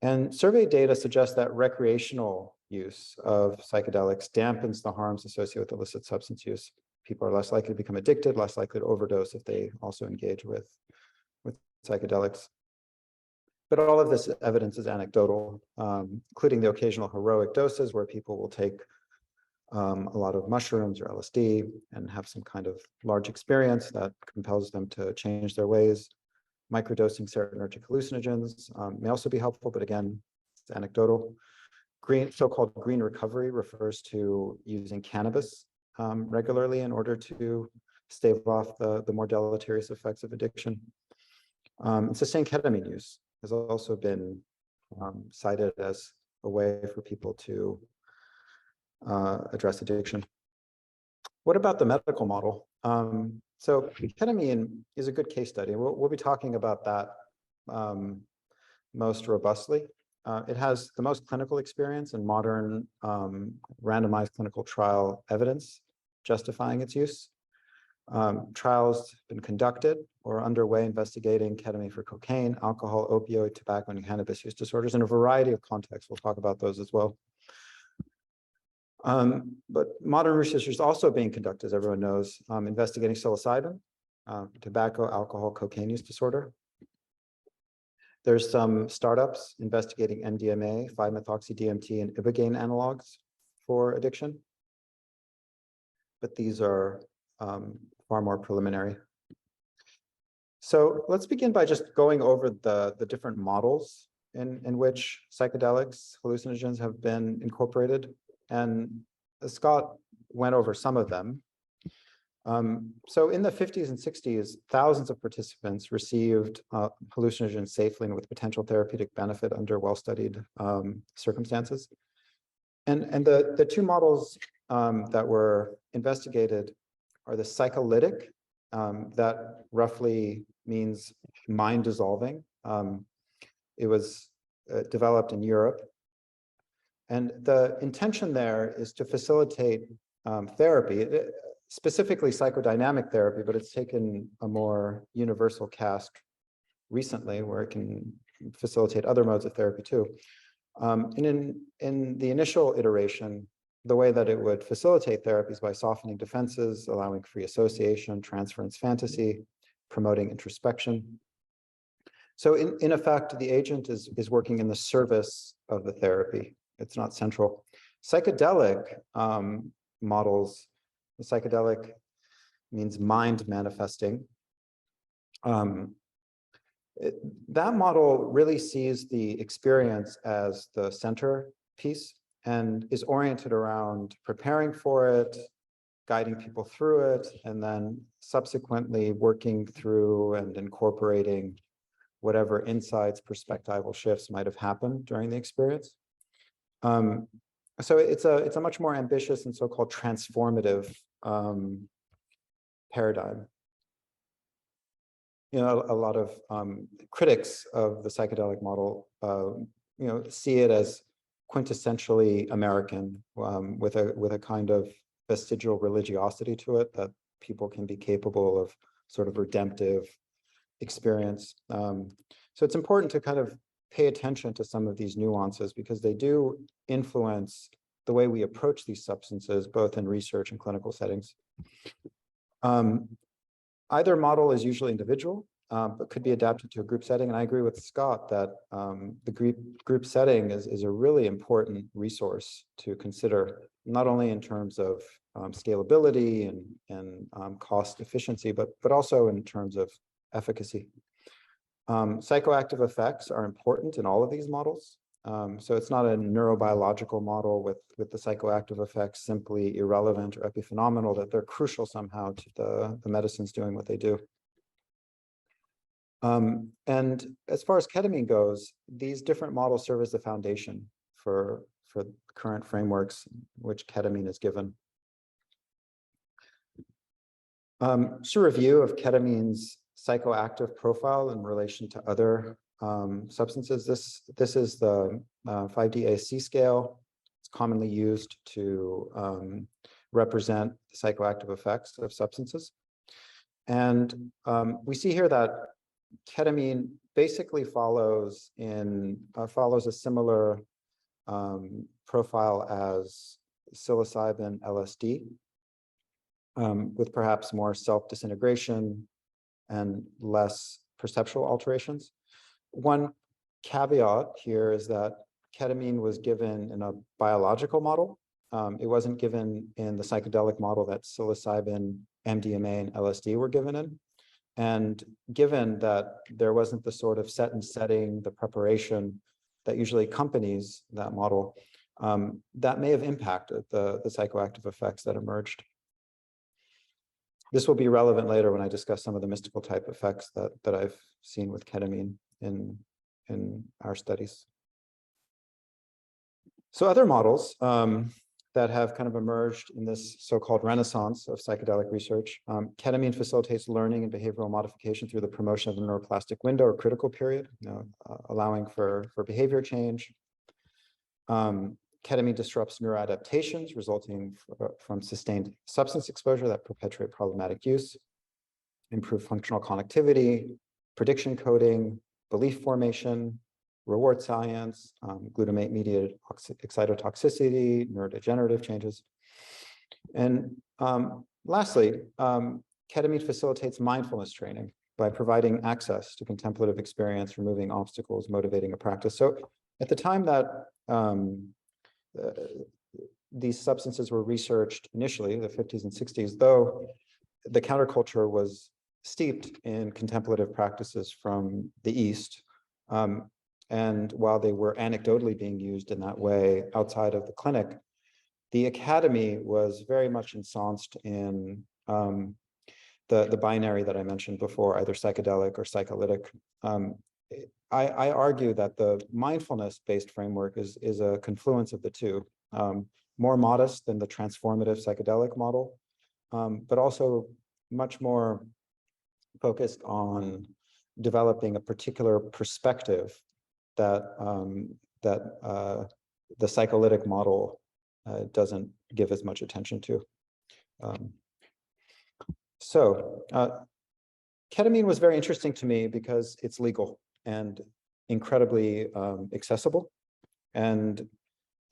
And survey data suggests that recreational use of psychedelics dampens the harms associated with illicit substance use. People are less likely to become addicted, less likely to overdose if they also engage with psychedelics. But all of this evidence is anecdotal, including the occasional heroic doses where people will take a lot of mushrooms or LSD and have some kind of large experience that compels them to change their ways. Microdosing serotonergic hallucinogens may also be helpful, but again, it's anecdotal. So-called green recovery refers to using cannabis regularly in order to stave off the more deleterious effects of addiction. And sustained ketamine use has also been cited as a way for people to address addiction. What about the medical model? So ketamine is a good case study. We'll be talking about that most robustly. It has the most clinical experience and modern randomized clinical trial evidence justifying its use. Trials have been conducted or underway investigating ketamine for cocaine, alcohol, opioid, tobacco, and cannabis use disorders in a variety of contexts. We'll talk about those as well. But modern research is also being conducted, as everyone knows, investigating psilocybin, tobacco, alcohol, cocaine use disorder. There's some startups investigating MDMA, 5-methoxy-DMT, and ibogaine analogs for addiction. But these are far more preliminary. So let's begin by just going over the different models in which psychedelics, hallucinogens have been incorporated. And Scott went over some of them. So in the 50s and 60s, thousands of participants received hallucinogens safely and with potential therapeutic benefit under well-studied circumstances. And the two models that were investigated are the psycholytic, that roughly means mind dissolving. It was developed in Europe. And the intention there is to facilitate therapy, specifically psychodynamic therapy, but it's taken a more universal cast recently where it can facilitate other modes of therapy too. And in the initial iteration, the way that it would facilitate therapy is by softening defenses, allowing free association, transference fantasy, promoting introspection. So in effect, the agent is working in the service of the therapy. It's not central. Psychedelic models, the psychedelic means mind manifesting. That model really sees the experience as the center piece and is oriented around preparing for it, guiding people through it, and then subsequently working through and incorporating whatever insights, perspectival shifts might have happened during the experience. So it's a much more ambitious and so-called transformative paradigm. You know, a lot of critics of the psychedelic model, see it as quintessentially American, with a kind of vestigial religiosity to it, that people can be capable of sort of redemptive experience. So it's important to kind of pay attention to some of these nuances because they do influence the way we approach these substances, both in research and clinical settings. Either model is usually individual, but could be adapted to a group setting. And I agree with Scott that the group setting is a really important resource to consider, not only in terms of scalability and cost efficiency, but also in terms of efficacy. Psychoactive effects are important in all of these models. So it's not a neurobiological model with the psychoactive effects simply irrelevant or epiphenomenal, that they're crucial somehow to the medicines doing what they do. And as far as ketamine goes, these different models serve as the foundation for current frameworks which ketamine is given. Just a review of ketamine's psychoactive profile in relation to other substances. This is the 5D-ASC scale. It's commonly used to represent the psychoactive effects of substances. And we see here that ketamine basically follows a similar profile as psilocybin LSD, with perhaps more self-disintegration and less perceptual alterations. One caveat here is that ketamine was given in a biological model. It wasn't given in the psychedelic model that psilocybin, MDMA, and LSD were given in. And given that there wasn't the sort of set and setting, the preparation that usually accompanies that model, that may have impacted the psychoactive effects that emerged. This will be relevant later when I discuss some of the mystical type effects that I've seen with ketamine in our studies. So other models that have kind of emerged in this so-called renaissance of psychedelic research, ketamine facilitates learning and behavioral modification through the promotion of the neuroplastic window or critical period, allowing for behavior change. Ketamine disrupts neuroadaptations resulting from sustained substance exposure that perpetuate problematic use, improve functional connectivity, prediction coding, belief formation, reward science, glutamate-mediated excitotoxicity, neurodegenerative changes. And lastly, ketamine facilitates mindfulness training by providing access to contemplative experience, removing obstacles, motivating a practice. So at the time that these substances were researched initially, the 50s and 60s, though the counterculture was steeped in contemplative practices from the East. And while they were anecdotally being used in that way outside of the clinic, the academy was very much ensconced in the binary that I mentioned before, either psychedelic or psycholytic. I argue that the mindfulness-based framework is a confluence of the two, more modest than the transformative psychedelic model, but also much more focused on developing a particular perspective that the psycholytic model doesn't give as much attention to. So ketamine was very interesting to me because it's legal and incredibly accessible. And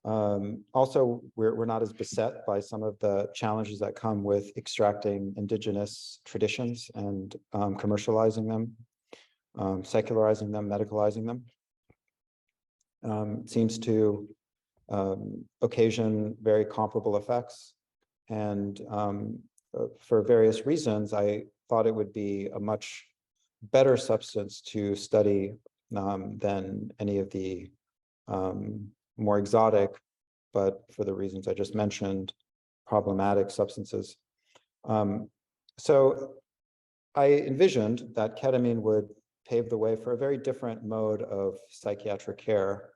also, we're not as beset by some of the challenges that come with extracting indigenous traditions and commercializing them, secularizing them, medicalizing them. Seems to occasion very comparable effects. And for various reasons, I thought it would be a much better substance to study than any of the more exotic, but for the reasons I just mentioned, problematic substances. So I envisioned that ketamine would pave the way for a very different mode of psychiatric care,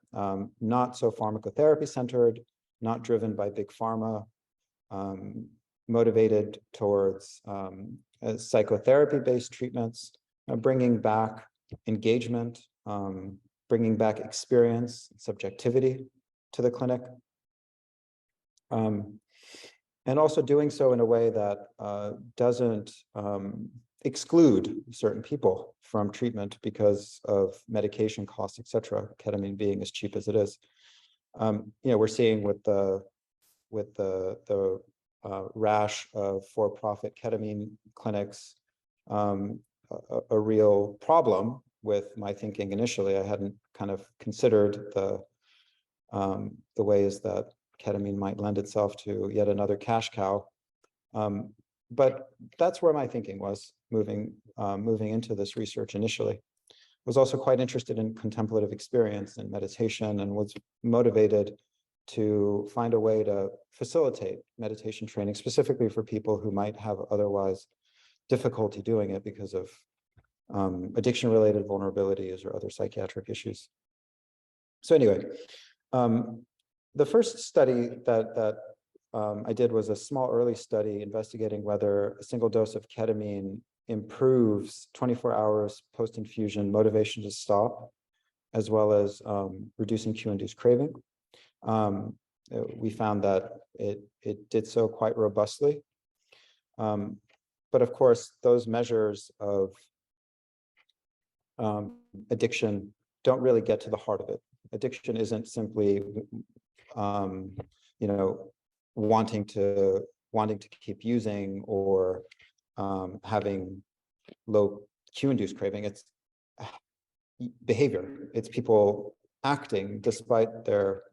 not so pharmacotherapy centered, not driven by big pharma, motivated towards psychotherapy-based treatments, bringing back engagement, bringing back experience, subjectivity to the clinic, and also doing so in a way that doesn't exclude certain people from treatment because of medication costs, et cetera, ketamine being as cheap as it is. We're seeing with the rash of for-profit ketamine clinics, a real problem with my thinking initially. I hadn't kind of considered the ways that ketamine might lend itself to yet another cash cow But that's where my thinking was moving into this research initially. I was also quite interested in contemplative experience and meditation, and was motivated to find a way to facilitate meditation training, specifically for people who might have otherwise difficulty doing it because of addiction-related vulnerabilities or other psychiatric issues. So anyway, the first study that I did was a small early study investigating whether a single dose of ketamine improves 24 hours post-infusion motivation to stop, as well as reducing cue-induced craving. We found that it did so quite robustly. But of course, those measures of addiction don't really get to the heart of it. Addiction isn't simply, wanting to keep using or having low cue-induced craving. It's behavior. It's people acting despite their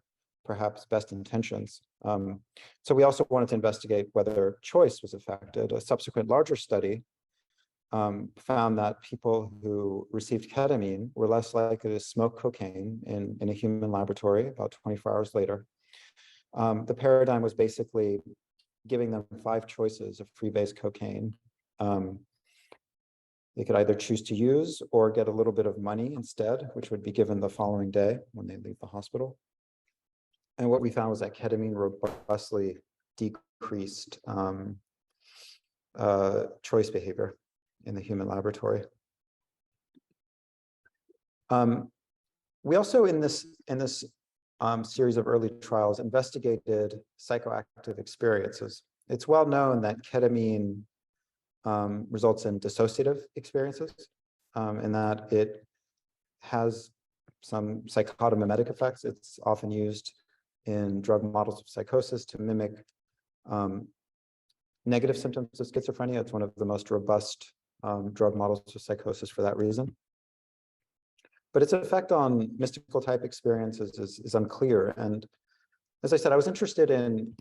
perhaps best intentions. So we also wanted to investigate whether choice was affected. A subsequent larger study found that people who received ketamine were less likely to smoke cocaine in a human laboratory about 24 hours later. The paradigm was basically giving them 5 choices of free-base cocaine. They could either choose to use or get a little bit of money instead, which would be given the following day when they leave the hospital. And what we found was that ketamine robustly decreased choice behavior in the human laboratory. We also, in this series of early trials, investigated psychoactive experiences. It's well known that ketamine results in dissociative experiences, and that it has some psychotomimetic effects. It's often used in drug models of psychosis to mimic negative symptoms of schizophrenia. It's one of the most robust drug models of psychosis for that reason. But its effect on mystical type experiences is unclear. And as I said, I was interested in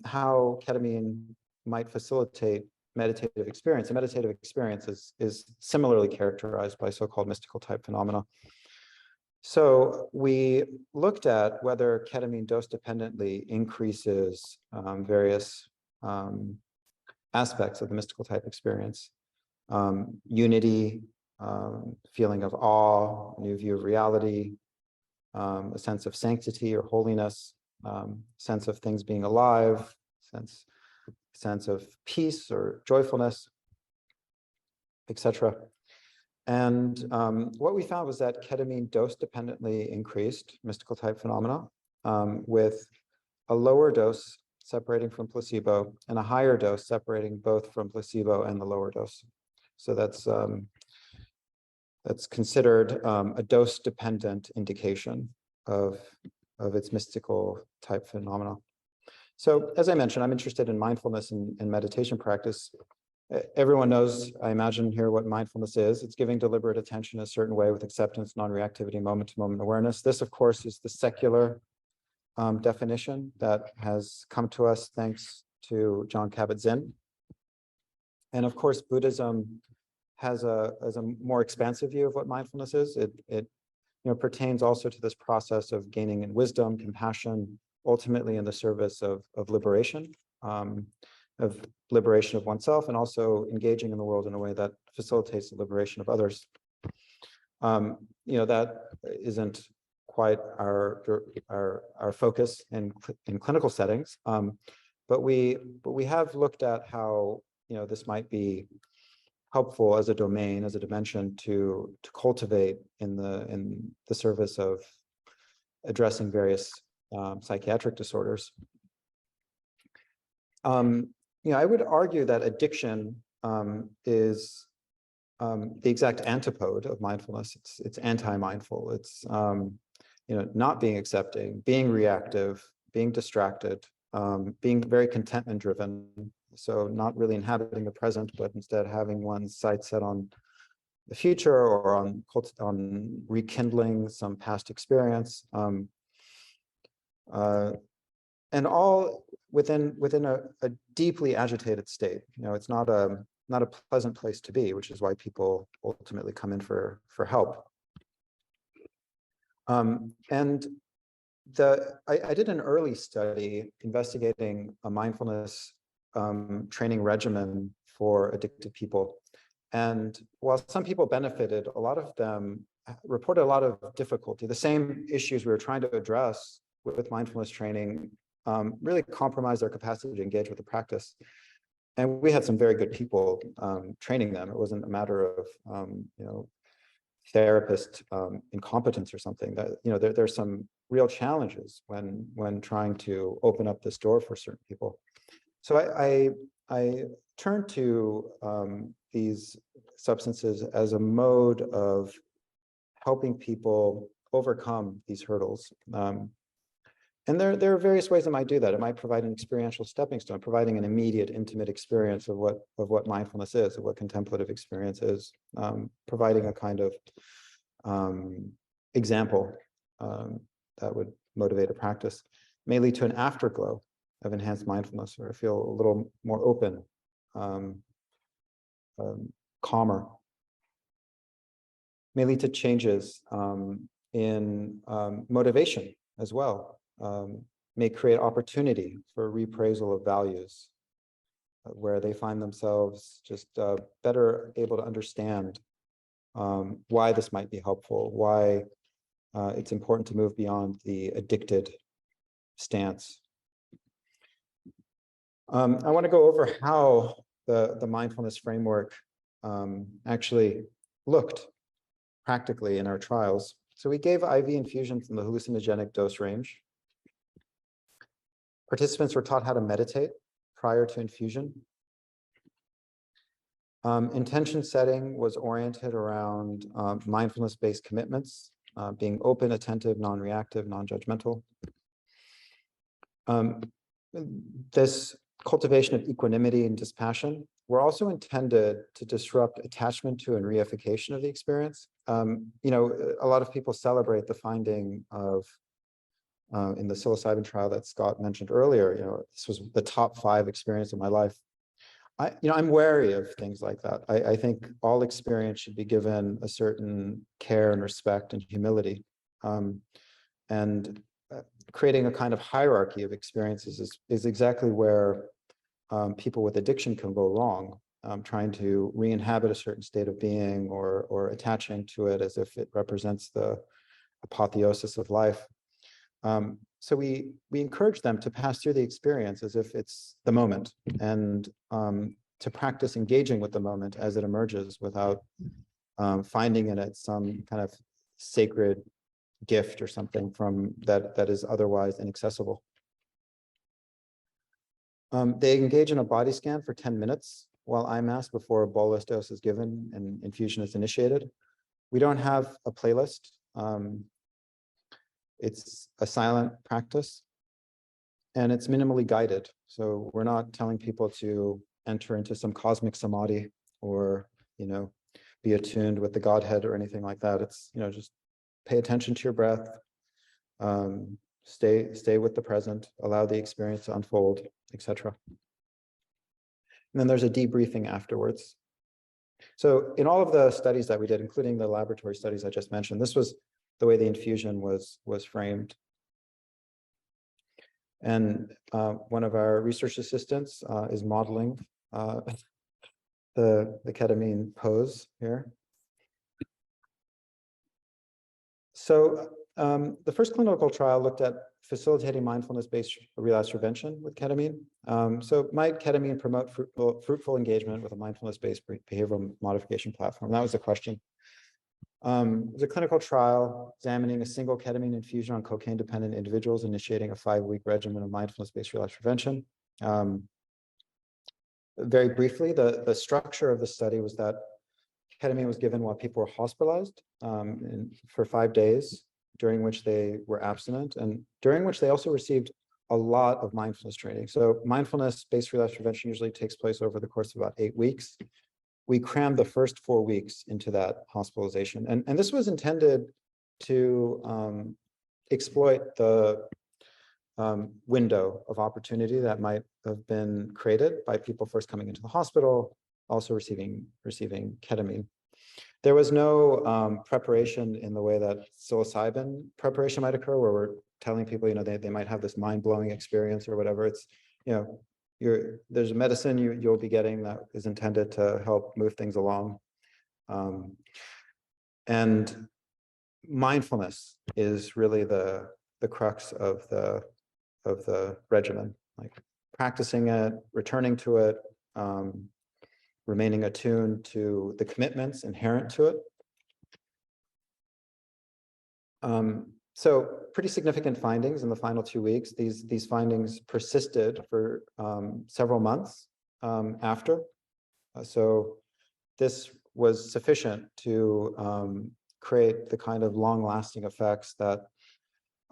how ketamine might facilitate meditative experience. And meditative experience is similarly characterized by so-called mystical type phenomena. So we looked at whether ketamine dose dependently increases various aspects of the mystical type experience. Unity, feeling of awe, new view of reality, a sense of sanctity or holiness, sense of things being alive, sense of peace or joyfulness, etc. And what we found was that ketamine dose dependently increased mystical type phenomena with a lower dose separating from placebo and a higher dose separating both from placebo and the lower dose. So that's considered a dose-dependent indication of its mystical type phenomena. So as I mentioned, I'm interested in mindfulness and meditation practice. Everyone knows, I imagine here, what mindfulness is. It's giving deliberate attention a certain way with acceptance, non-reactivity, moment-to-moment awareness. This, of course, is the secular definition that has come to us thanks to Jon Kabat-Zinn. And of course, Buddhism has a more expansive view of what mindfulness is. It pertains also to this process of gaining in wisdom, compassion, ultimately in the service of liberation, of oneself, and also engaging in the world in a way that facilitates the liberation of others. That isn't quite our focus in clinical settings, but we have looked at how this might be helpful as a domain, as a dimension to cultivate in the service of addressing various psychiatric disorders. I would argue that addiction is the exact antipode of mindfulness. It's anti-mindful. It's not being accepting, being reactive, being distracted, being very contentment-driven. So not really inhabiting the present, but instead having one's sights set on the future or on rekindling some past experience. and all within a deeply agitated state. It's not a pleasant place to be, which is why people ultimately come in for help. And I did an early study investigating a mindfulness training regimen for addicted people. And while some people benefited, a lot of them reported a lot of difficulty. The same issues we were trying to address with mindfulness training really compromised their capacity to engage with the practice. And we had some very good people training them. It wasn't a matter of therapist incompetence or something. That there's some real challenges when trying to open up this door for certain people. So I turned to these substances as a mode of helping people overcome these hurdles. And there are various ways it might do that. It might provide an experiential stepping stone, providing an immediate, intimate experience of what mindfulness is, of what contemplative experience is, providing a kind of example that would motivate a practice, may lead to an afterglow of enhanced mindfulness, or feel a little more open, calmer. May lead to changes in motivation as well. May create opportunity for reappraisal of values, where they find themselves just better able to understand why this might be helpful, why it's important to move beyond the addicted stance. I want to go over how the mindfulness framework actually looked practically in our trials. So we gave IV infusions in the hallucinogenic dose range. Participants were taught how to meditate prior to infusion. Intention setting was oriented around mindfulness-based commitments, being open, attentive, non-reactive, non-judgmental. This cultivation of equanimity and dispassion were also intended to disrupt attachment to and reification of the experience. A lot of people celebrate the finding of in the psilocybin trial that Scott mentioned earlier. This was the top 5 experience of my life. I'm wary of things like that. I think all experience should be given a certain care and respect and humility. And creating a kind of hierarchy of experiences is exactly where people with addiction can go wrong, trying to re-inhabit a certain state of being or attaching to it as if it represents the apotheosis of life. So we encourage them to pass through the experience as if it's the moment, and to practice engaging with the moment as it emerges without finding in it some kind of sacred gift or something from that is otherwise inaccessible. They engage in a body scan for 10 minutes while IMAS before a bolus dose is given and infusion is initiated. We don't have a playlist. It's a silent practice, and it's minimally guided. So we're not telling people to enter into some cosmic samadhi or, be attuned with the Godhead or anything like that. It's, just pay attention to your breath, stay with the present, allow the experience to unfold, etc. And then there's a debriefing afterwards. So in all of the studies that we did, including the laboratory studies I just mentioned, this was the way the infusion was framed. And one of our research assistants is modeling the ketamine pose here. So the first clinical trial looked at facilitating mindfulness-based relapse prevention with ketamine. So might ketamine promote fruitful engagement with a mindfulness-based behavioral modification platform? That was the question. It was a clinical trial examining a single ketamine infusion on cocaine-dependent individuals, initiating a 5-week regimen of mindfulness-based relapse prevention. Very briefly, the structure of the study was that ketamine was given while people were hospitalized for 5 days, during which they were abstinent, and during which they also received a lot of mindfulness training. So mindfulness-based relapse prevention usually takes place over the course of about 8 weeks. We crammed the first 4 weeks into that hospitalization. And this was intended to exploit the window of opportunity that might have been created by people first coming into the hospital, also receiving ketamine. There was no preparation in the way that psilocybin preparation might occur, where we're telling people, you know, they might have this mind-blowing experience or whatever. It's, you know, there's a medicine you'll be getting that is intended to help move things along. And mindfulness is really the crux of the regimen, like practicing it, returning to it, remaining attuned to the commitments inherent to it. So pretty significant findings in the final 2 weeks. These findings persisted for several months after. So this was sufficient to create the kind of long-lasting effects that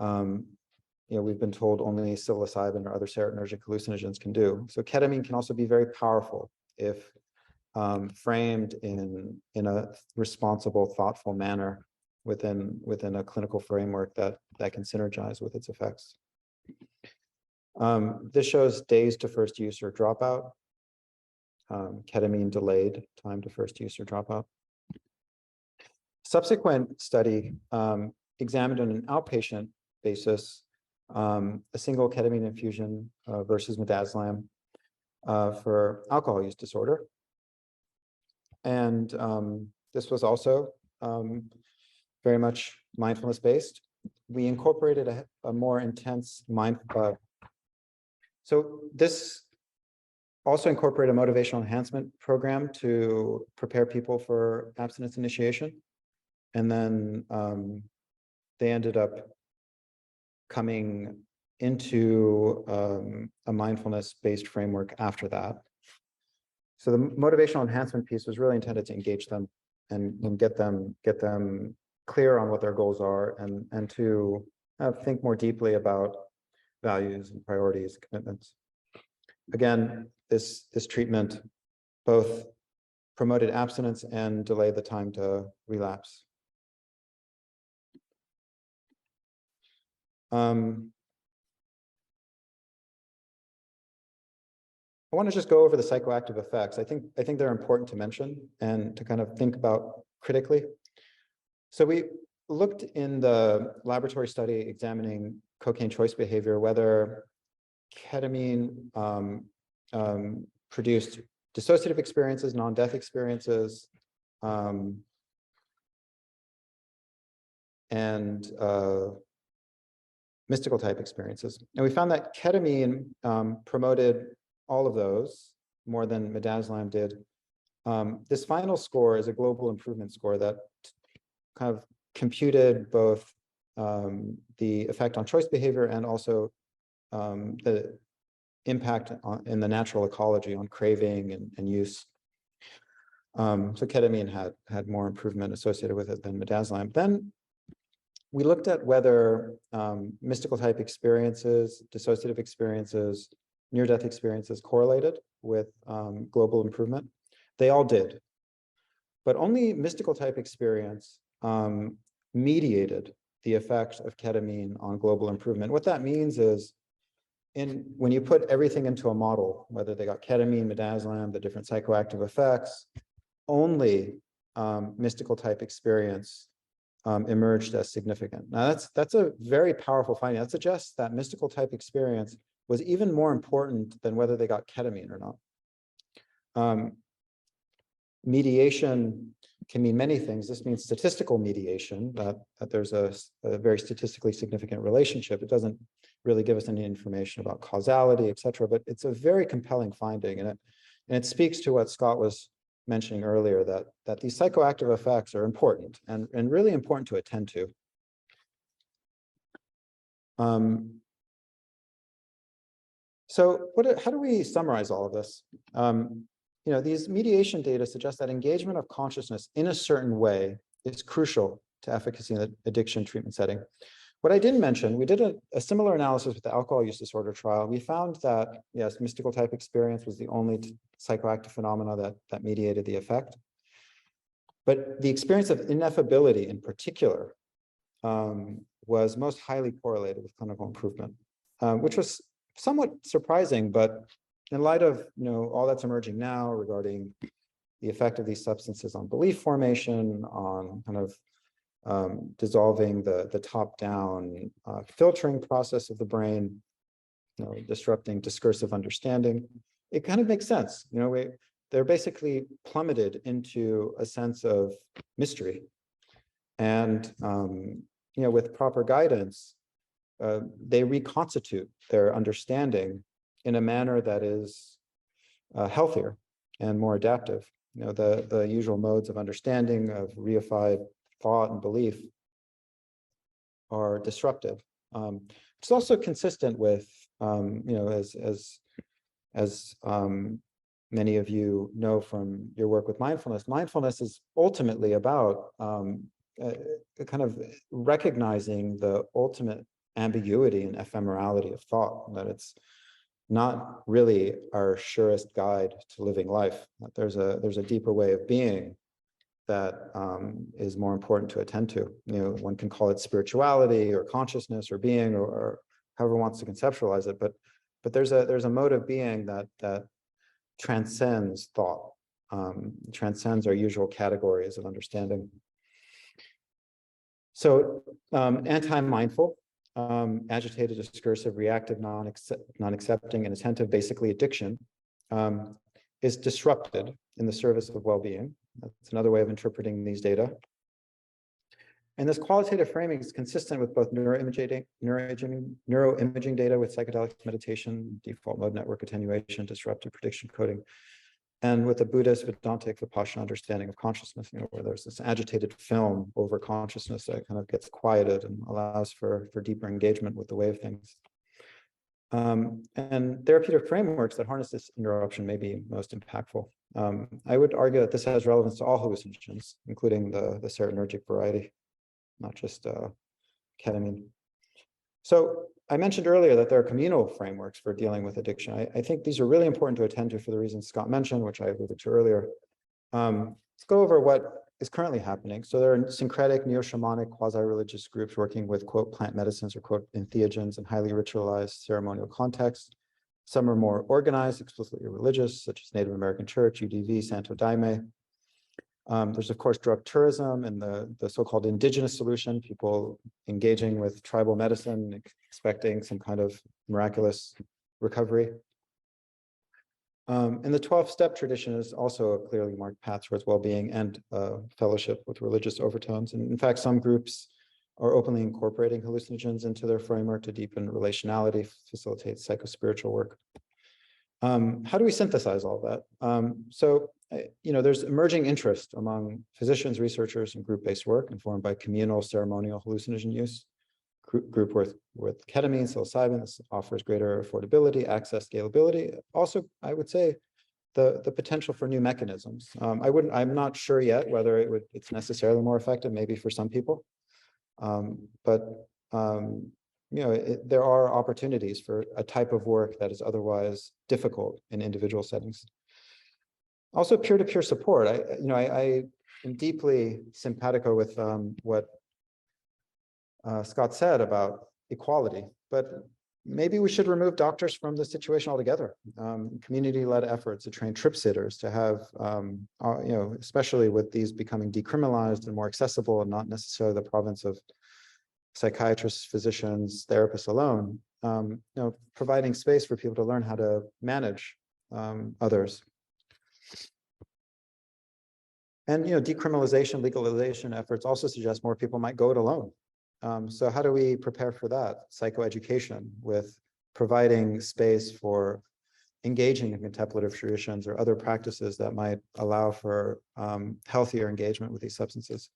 you know, we've been told only psilocybin or other serotonergic hallucinogens can do. So ketamine can also be very powerful if framed in a responsible, thoughtful manner within a clinical framework that can synergize with its effects. This shows days to first use or dropout. Ketamine delayed time to first use or dropout. Subsequent study examined on an outpatient basis a single ketamine infusion versus midazolam for alcohol use disorder. And this was also very much mindfulness based. We incorporated a more intense so this also incorporated a motivational enhancement program to prepare people for abstinence initiation. And then they ended up coming into a mindfulness-based framework after that. So the motivational enhancement piece was really intended to engage them and get them clear on what their goals are and to think more deeply about values and priorities, commitments. Again, this treatment both promoted abstinence and delayed the time to relapse. I want to just go over the psychoactive effects. I think they're important to mention and to kind of think about critically. So we looked in the laboratory study examining cocaine choice behavior, whether ketamine produced dissociative experiences, non-death experiences, and mystical type experiences. And we found that ketamine promoted all of those more than midazolam did. This final score is a global improvement score that kind of computed both the effect on choice behavior and also the impact in the natural ecology on craving and use. So ketamine had more improvement associated with it than midazolam. Then we looked at whether mystical type experiences, dissociative experiences, near-death experiences correlated with global improvement. They all did, but only mystical type experience mediated the effect of ketamine on global improvement. What that means is when you put everything into a model, whether they got ketamine, midazolam, the different psychoactive effects, only mystical type experience emerged as significant. Now that's a very powerful finding. That suggests that mystical type experience was even more important than whether they got ketamine or not. Mediation can mean many things. This means statistical mediation, that there's a very statistically significant relationship. It doesn't really give us any information about causality, et cetera, but it's a very compelling finding. And it speaks to what Scott was mentioning earlier, that these psychoactive effects are important and really important to attend to. So how do we summarize all of this? You know, these mediation data suggest that engagement of consciousness in a certain way is crucial to efficacy in the addiction treatment setting. What I didn't mention, we did a similar analysis with the alcohol use disorder trial. We found that, yes, mystical type experience was the only psychoactive phenomena that mediated the effect. But the experience of ineffability in particular was most highly correlated with clinical improvement. which was somewhat surprising, but in light of all that's emerging now regarding the effect of these substances on belief formation, on kind of dissolving the top-down filtering process of the brain, disrupting discursive understanding, it kind of makes sense. They're basically plummeted into a sense of mystery, and with proper guidance, they reconstitute their understanding in a manner that is healthier and more adaptive. The usual modes of understanding, of reified thought and belief, are disrupted. It's also consistent with, as many of you know from your work with mindfulness. Mindfulness is ultimately about kind of recognizing the ultimate ambiguity and ephemerality of thought, that it's not really our surest guide to living life. That there's a deeper way of being that is more important to attend to. One can call it spirituality or consciousness or being, or however one wants to conceptualize it. But there's a mode of being that transcends thought, transcends our usual categories of understanding. So anti-mindful, agitated, discursive, reactive, non-accepting, and attentive, basically addiction, is disrupted in the service of well-being. That's another way of interpreting these data. And this qualitative framing is consistent with both neuroimaging data with psychedelics, meditation, default mode network attenuation, disruptive prediction coding, and with the Buddhist Vedantic Vipassana understanding of consciousness, where there's this agitated film over consciousness that kind of gets quieted and allows for deeper engagement with the way of things. And therapeutic frameworks that harness this interruption may be most impactful. I would argue that this has relevance to all hallucinogens, including the serotonergic variety, not just ketamine. So I mentioned earlier that there are communal frameworks for dealing with addiction. I think these are really important to attend to for the reasons Scott mentioned, which I alluded to earlier. Let's go over what is currently happening. So there are syncretic, neo-shamanic, quasi-religious groups working with, quote, plant medicines or, quote, entheogens in highly ritualized ceremonial contexts. Some are more organized, explicitly religious, such as Native American Church, UDV, Santo Daime. There's, of course, drug tourism and the so-called indigenous solution, people engaging with tribal medicine, expecting some kind of miraculous recovery. And the 12-step tradition is also a clearly marked path towards well-being and fellowship with religious overtones. And in fact, some groups are openly incorporating hallucinogens into their framework to deepen relationality, facilitate psychospiritual work. How do we synthesize all that? So there's emerging interest among physicians, researchers, and group-based work informed by communal ceremonial hallucinogen use. Group work with ketamine, psilocybin. This offers greater affordability, access, scalability. Also, I would say the potential for new mechanisms. I'm not sure yet whether it's necessarily more effective, maybe for some people. There are opportunities for a type of work that is otherwise difficult in individual settings. Also, peer-to-peer support. I am deeply simpatico with what Scott said about equality, but maybe we should remove doctors from the situation altogether. Community-led efforts to train trip sitters, to have, especially with these becoming decriminalized and more accessible and not necessarily the province of psychiatrists, physicians, therapists alone, providing space for people to learn how to manage others. And decriminalization, legalization efforts also suggest more people might go it alone. So how do we prepare for that? Psychoeducation, with providing space for engaging in contemplative traditions or other practices that might allow for healthier engagement with these substances.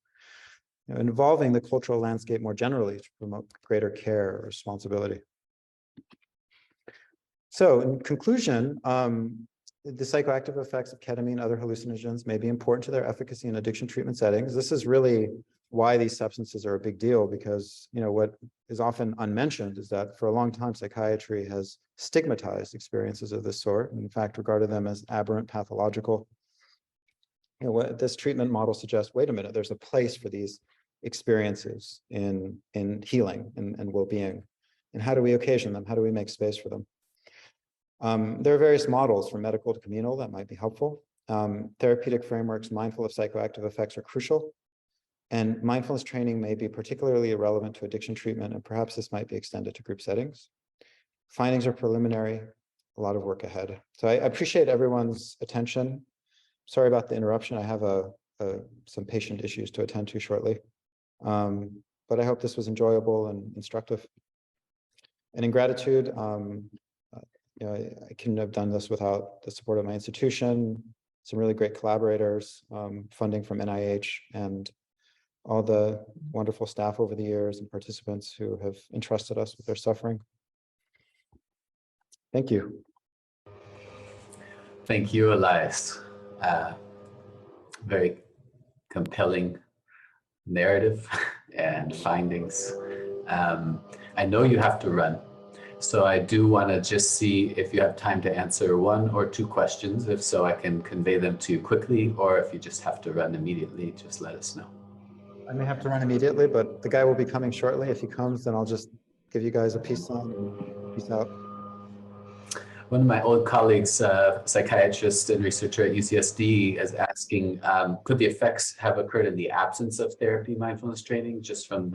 Involving the cultural landscape more generally to promote greater care or responsibility. So in conclusion, the psychoactive effects of ketamine and other hallucinogens may be important to their efficacy in addiction treatment settings. This is really why these substances are a big deal, because what is often unmentioned is that for a long time, psychiatry has stigmatized experiences of this sort, and in fact, regarded them as aberrant, pathological. What this treatment model suggests, wait a minute, there's a place for these experiences in healing and well-being. And how do we occasion them? How do we make space for them? There are various models from medical to communal that might be helpful. Therapeutic frameworks mindful of psychoactive effects are crucial. And mindfulness training may be particularly relevant to addiction treatment, and perhaps this might be extended to group settings. Findings are preliminary, a lot of work ahead. So I appreciate everyone's attention. Sorry about the interruption. I have some patient issues to attend to shortly. But I hope this was enjoyable and instructive. And in gratitude, I couldn't have done this without the support of my institution, some really great collaborators, funding from NIH, and all the wonderful staff over the years and participants who have entrusted us with their suffering. Thank you. Thank you, Elias. Very compelling narrative and findings. I know you have to run, so I do want to just see if you have time to answer 1 or 2 questions. If so, I can convey them to you quickly, or if you just have to run immediately, just let us know. I may have to run immediately, but the guy will be coming shortly. If he comes, then I'll just give you guys a peace sign and peace out. One of my old colleagues, psychiatrist and researcher at UCSD, is asking, could the effects have occurred in the absence of therapy mindfulness training, just from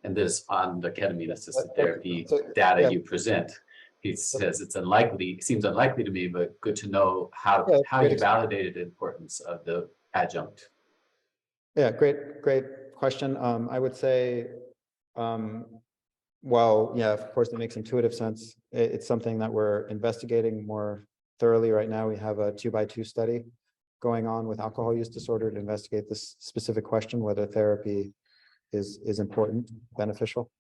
and this on the ketamine-assisted therapy data you present? He says it's unlikely, seems unlikely to me, but good to know how you validated the importance of the adjunct. Yeah, great question. I would say, well, yeah, of course, it makes intuitive sense. It's something that we're investigating more thoroughly right now. We have a 2x2 study going on with alcohol use disorder to investigate this specific question, whether therapy is important, beneficial.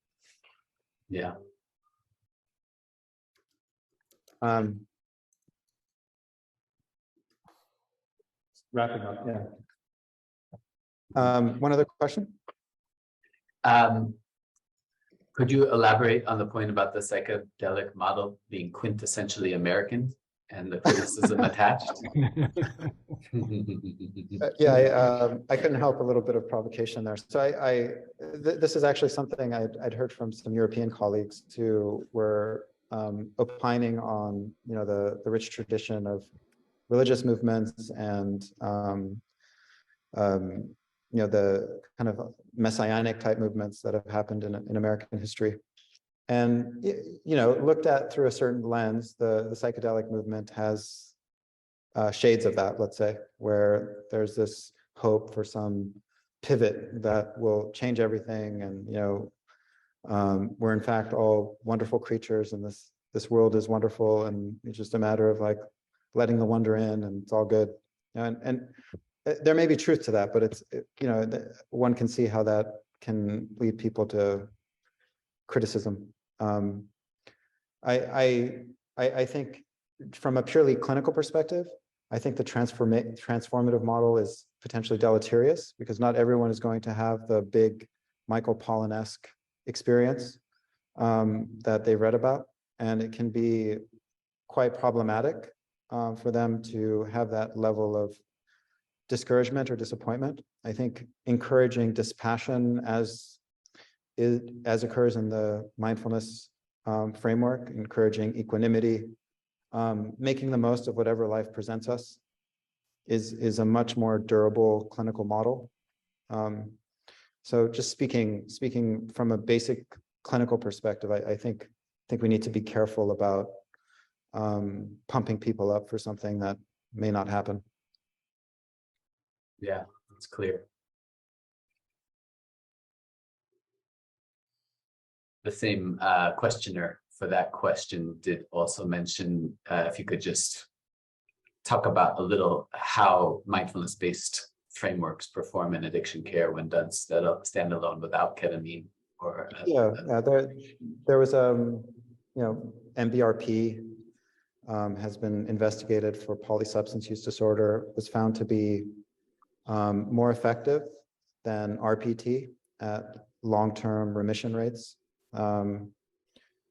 Yeah. Wrapping up, yeah. One other question? Could you elaborate on the point about the psychedelic model being quintessentially American and the criticism attached? I couldn't help a little bit of provocation there. So this is actually something I'd heard from some European colleagues who were opining on, the rich tradition of religious movements and the kind of messianic type movements that have happened in American history. And, looked at through a certain lens, the psychedelic movement has shades of that, let's say, where there's this hope for some pivot that will change everything. And, we're in fact all wonderful creatures, and this world is wonderful, and it's just a matter of like letting the wonder in, and it's all good. And there may be truth to that, but one can see how that can lead people to criticism. I think from a purely clinical perspective, I think the transformative model is potentially deleterious, because not everyone is going to have the big Michael Pollan-esque experience that they read about, and it can be quite problematic for them to have that level of discouragement or disappointment. I think encouraging dispassion as occurs in the mindfulness framework, encouraging equanimity, making the most of whatever life presents us is a much more durable clinical model. So just speaking from a basic clinical perspective, I think we need to be careful about pumping people up for something that may not happen. Yeah, it's clear. The same questioner for that question did also mention if you could just talk about a little how mindfulness-based frameworks perform in addiction care when done standalone without ketamine or there was MBRP has been investigated for polysubstance use disorder, was found to be more effective than RPT at long-term remission rates.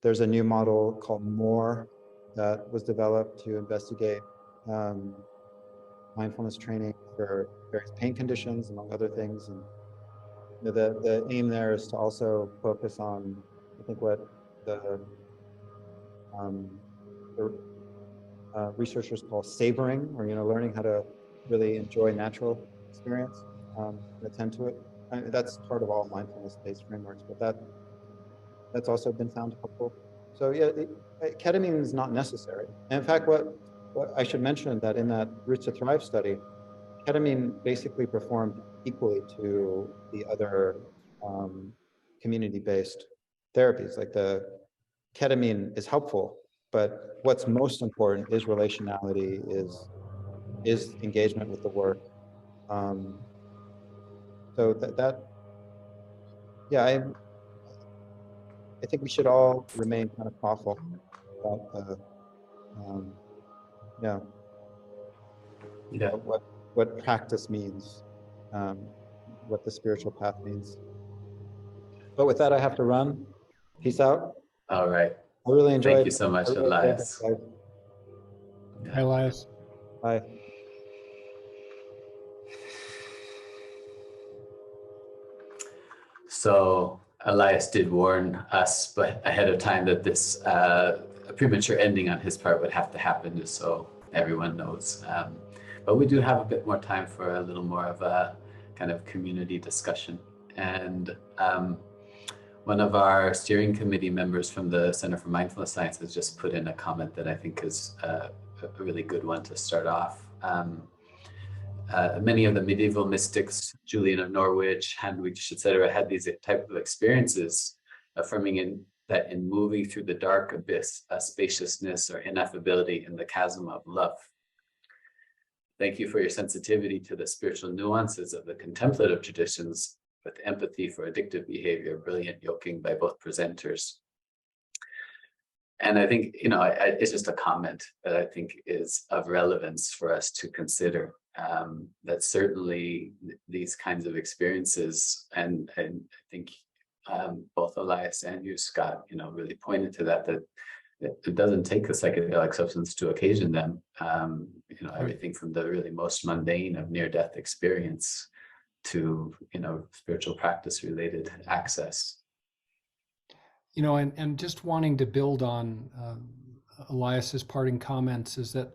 There's a new model called MORE that was developed to investigate mindfulness training for various pain conditions, among other things. And the aim there is to also focus on, I think, what the, the researchers call savoring, or learning how to really enjoy natural experience, attend to it. That's part of all mindfulness-based frameworks, but that's also been found helpful. So yeah, ketamine is not necessary. And in fact, what I should mention that in that Roots to Thrive study, ketamine basically performed equally to the other community-based therapies. Like the ketamine is helpful, but what's most important is relationality, is engagement with the work. So yeah, I think we should all remain kind of thoughtful about the yeah, Yeah. what practice means, what the spiritual path means. But with that, I have to run. Peace out. All right. I really Thank enjoyed. you so much, I really enjoyed this Elias. life. Hi, Elias. Bye. So Elias did warn us, but ahead of time, that this premature ending on his part would have to happen, just so everyone knows. But we do have a bit more time for a little more of a kind of community discussion. And one of our steering committee members from the Center for Mindfulness Science has just put in a comment that I think is a really good one to start off. Many of the medieval mystics, Julian of Norwich, Handwich, etc., had these type of experiences, affirming that in moving through the dark abyss, a spaciousness or ineffability in the chasm of love. Thank you for your sensitivity to the spiritual nuances of the contemplative traditions, with empathy for addictive behavior, brilliant yoking by both presenters. And I think, it's just a comment that I think is of relevance for us to consider. That certainly these kinds of experiences, and I think both Elias and you, Scott, really pointed to that it doesn't take a psychedelic substance to occasion them. Everything from the really most mundane of near-death experience to, spiritual practice related access. And just wanting to build on Elias's parting comments is that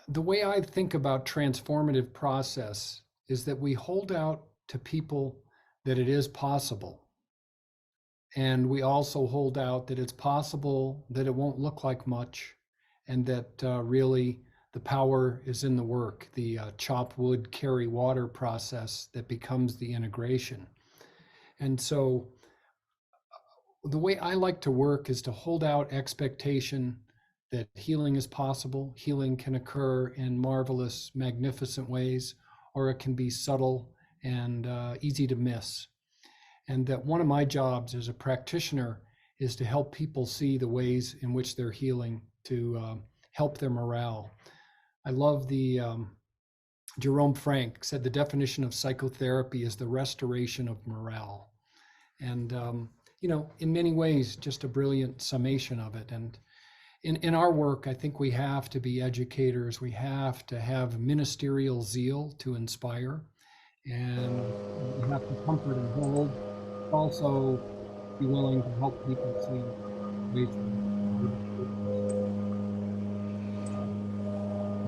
the way I think about transformative process is that we hold out to people that it is possible. And we also hold out that it's possible that it won't look like much, and that really the power is in the work, the chop wood, carry water process that becomes the integration. And so the way I like to work is to hold out expectation that healing is possible. Healing can occur in marvelous, magnificent ways, or it can be subtle and easy to miss. And that one of my jobs as a practitioner is to help people see the ways in which they're healing, to help their morale. I love the Jerome Frank said the definition of psychotherapy is the restoration of morale. And in many ways, just a brilliant summation of it. And in our work, I think we have to be educators. We have to have ministerial zeal to inspire, and we have to comfort and hold. Also, be willing to help people see ways.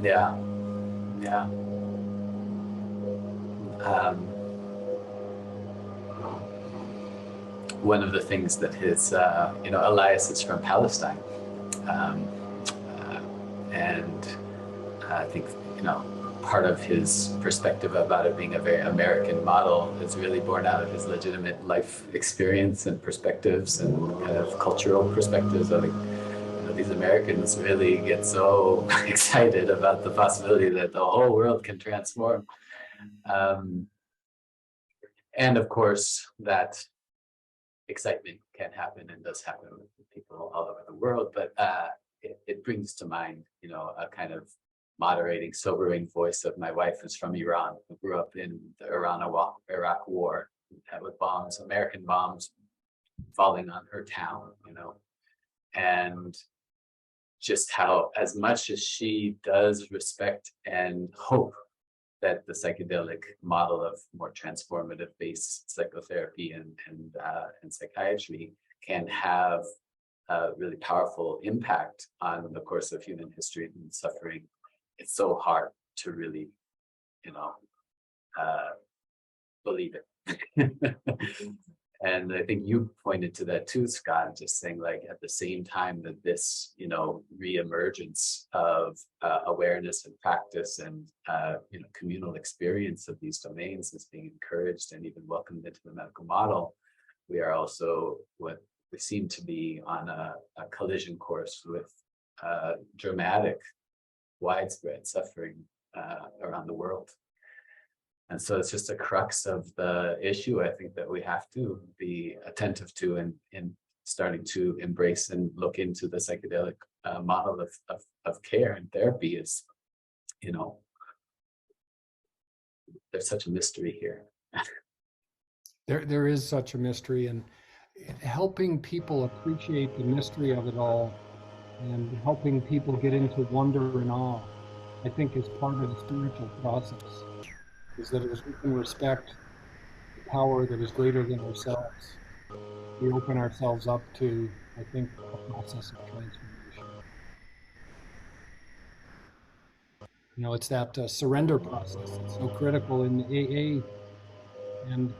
Yeah. One of the things that his, Elias is from Palestine. And I think, part of his perspective about it being a very American model is really born out of his legitimate life experience and perspectives and kind of cultural perspectives. I think, these Americans really get so excited about the possibility that the whole world can transform. And of course, that excitement can happen and does happen with people all over the world, but it brings to mind, a kind of moderating, sobering voice of my wife, who's from Iran, who grew up in the Iran-Iraq war, with bombs, American bombs falling on her town, and just how, as much as she does respect and hope that the psychedelic model of more transformative based psychotherapy and psychiatry can have really powerful impact on the course of human history and suffering, it's so hard to really, believe it. And I think you pointed to that too, Scott, just saying like at the same time that this, reemergence of awareness and practice and, communal experience of these domains is being encouraged and even welcomed into the medical model, we are also what we seem to be on a collision course with dramatic, widespread suffering around the world. And so it's just a crux of the issue, I think, that we have to be attentive to and starting to embrace and look into the psychedelic model of care and therapy is, there's such a mystery here. There is such a mystery, and helping people appreciate the mystery of it all and helping people get into wonder and awe, I think is part of the spiritual process. Is that as we can respect the power that is greater than ourselves, we open ourselves up to, I think, a process of transformation. It's that surrender process that's so critical in AA. And,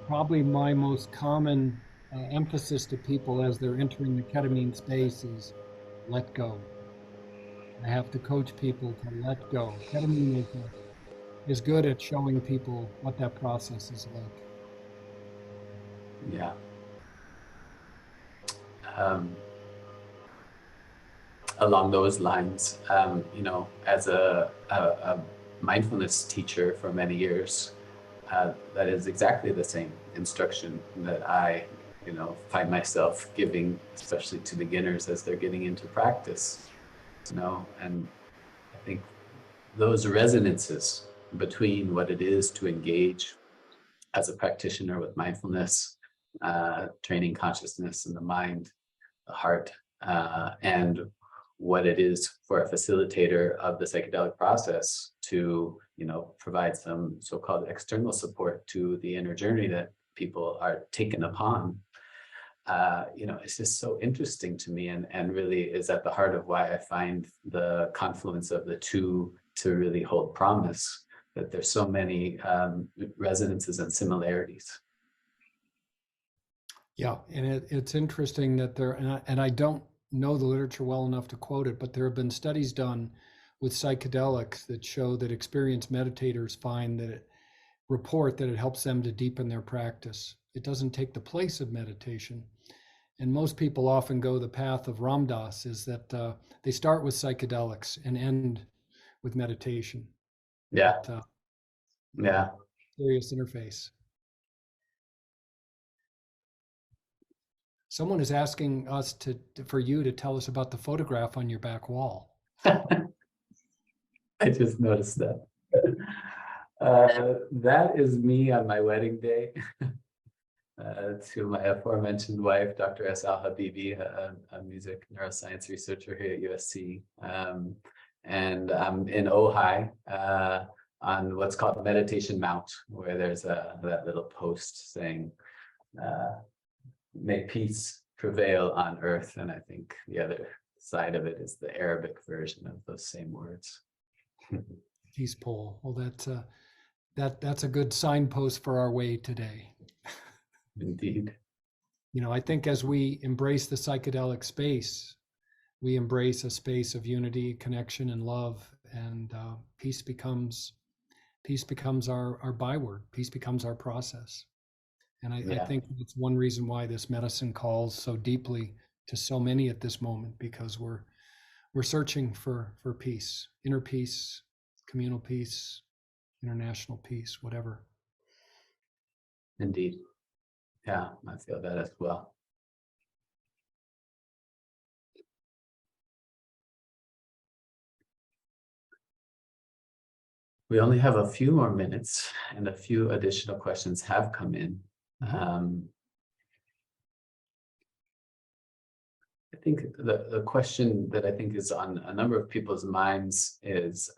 probably my most common emphasis to people as they're entering the ketamine space is let go. I have to coach people to let go. Ketamine is good at showing people what that process is like. Yeah. Along those lines, as a mindfulness teacher for many years, that is exactly the same instruction that I, find myself giving, especially to beginners as they're getting into practice, and I think those resonances between what it is to engage as a practitioner with mindfulness, training consciousness in the mind, the heart, and what it is for a facilitator of the psychedelic process to, provide some so-called external support to the inner journey that people are taken upon. It's just so interesting to me and really is at the heart of why I find the confluence of the two to really hold promise, that there's so many resonances and similarities. Yeah, and it's interesting that and I don't know the literature well enough to quote it, but there have been studies done with psychedelics that show that experienced meditators report that it helps them to deepen their practice. It doesn't take the place of meditation. And most people often go the path of Ram Dass, is that they start with psychedelics and end with meditation. Yeah. But, Yeah. Serious interface. Someone is asking us for you to tell us about the photograph on your back wall. I just noticed that. That is me on my wedding day to my aforementioned wife, Dr. S. Al-Habibi, a music neuroscience researcher here at USC. And I'm in Ojai on what's called Meditation Mount, where there's that little post saying, may peace prevail on earth. And I think the other side of it is the Arabic version of those same words. Peace pole. Well, that's a good signpost for our way today. Indeed. I think as we embrace the psychedelic space, we embrace a space of unity, connection, and love, and peace becomes our byword. Peace becomes our process. And I think it's one reason why this medicine calls so deeply to so many at this moment, because we're searching for peace, inner peace, communal peace, international peace, whatever. Indeed. Yeah, I feel that as well. We only have a few more minutes, and a few additional questions have come in. I think the question that I think is on a number of people's minds is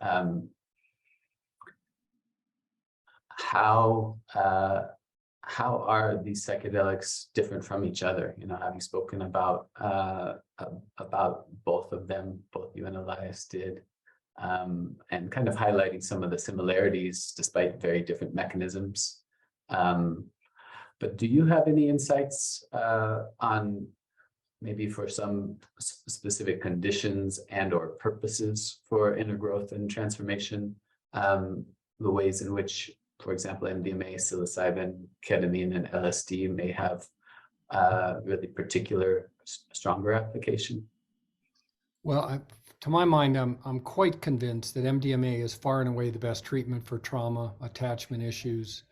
how how are these psychedelics different from each other? You know, have you spoken about both of them, both you and Elias did, and kind of highlighting some of the similarities despite very different mechanisms. But do you have any insights on maybe for some specific conditions and or purposes for inner growth and transformation, the ways in which, for example, MDMA, psilocybin, ketamine, and LSD may have really particular, stronger application? Well, to my mind, I'm quite convinced that MDMA is far and away the best treatment for trauma, attachment issues,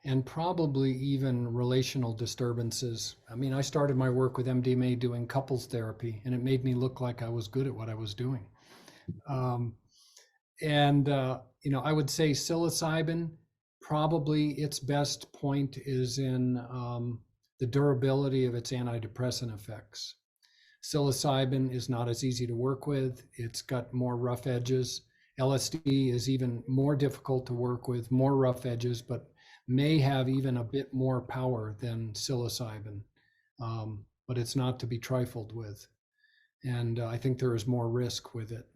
and probably even relational disturbances. I mean, I started my work with MDMA doing couples therapy, and it made me look like I was good at what I was doing. You know, I would say psilocybin, probably its best point is in the durability of its antidepressant effects. Psilocybin is not as easy to work with. It's got more rough edges. LSD is even more difficult to work with, more rough edges, but may have even a bit more power than psilocybin. But it's not to be trifled with. And I think there is more risk with it.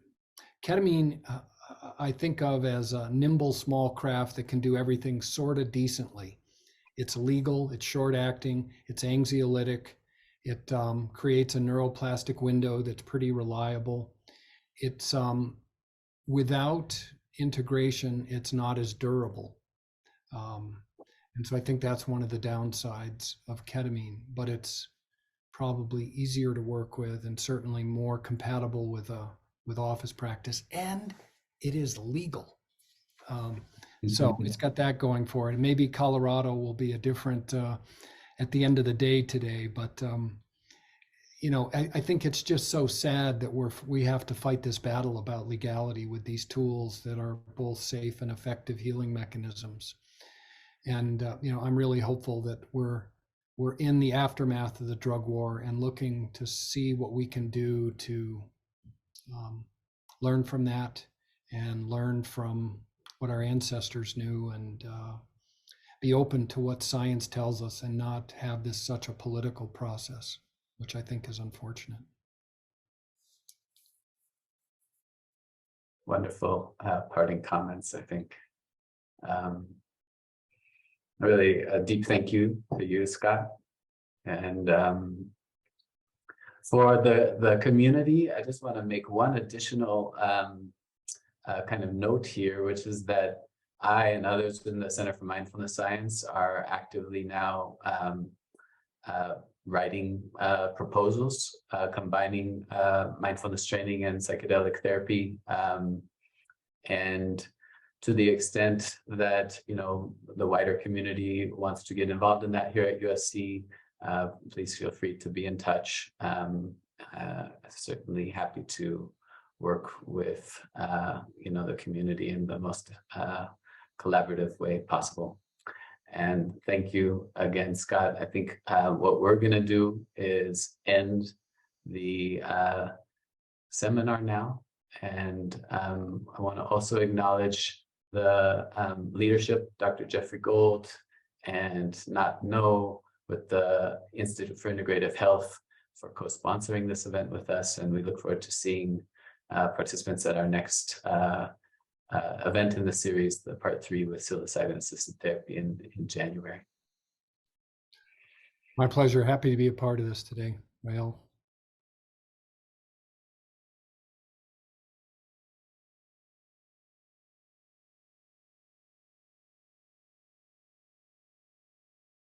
Ketamine, I think of as a nimble small craft that can do everything sort of decently. It's legal, it's short acting, it's anxiolytic. It creates a neuroplastic window that's pretty reliable. It's without integration, it's not as durable. And so I think that's one of the downsides of ketamine, but it's probably easier to work with and certainly more compatible with office practice, and it is legal. So it's got that going for it. And maybe Colorado will be a different at the end of the day today, but you know, I think it's just so sad that we have to fight this battle about legality with these tools that are both safe and effective healing mechanisms. And you know, I'm really hopeful that we're in the aftermath of the drug war and looking to see what we can do to learn from that and learn from what our ancestors knew, and be open to what science tells us and not have this such a political process, which I think is unfortunate. Wonderful parting comments, I think. Really a deep thank you to you, Scott. And for the community, I just want to make one additional kind of note here, which is that I and others in the Center for Mindfulness Science are actively now writing proposals combining mindfulness training and psychedelic therapy. And to the extent that, you know, the wider community wants to get involved in that here at USC, please feel free to be in touch. Certainly happy to work with, you know, the community in the most collaborative way possible. And thank you again, Scott. I think what we're going to do is end the seminar now. And I want to also acknowledge the leadership, Dr. Jeffrey Gold, and Not Know with the Institute for Integrative Health for co-sponsoring this event with us. And we look forward to seeing participants at our next event in the series, the part 3 with psilocybin-assisted therapy in January. My pleasure. Happy to be a part of this today, Rael.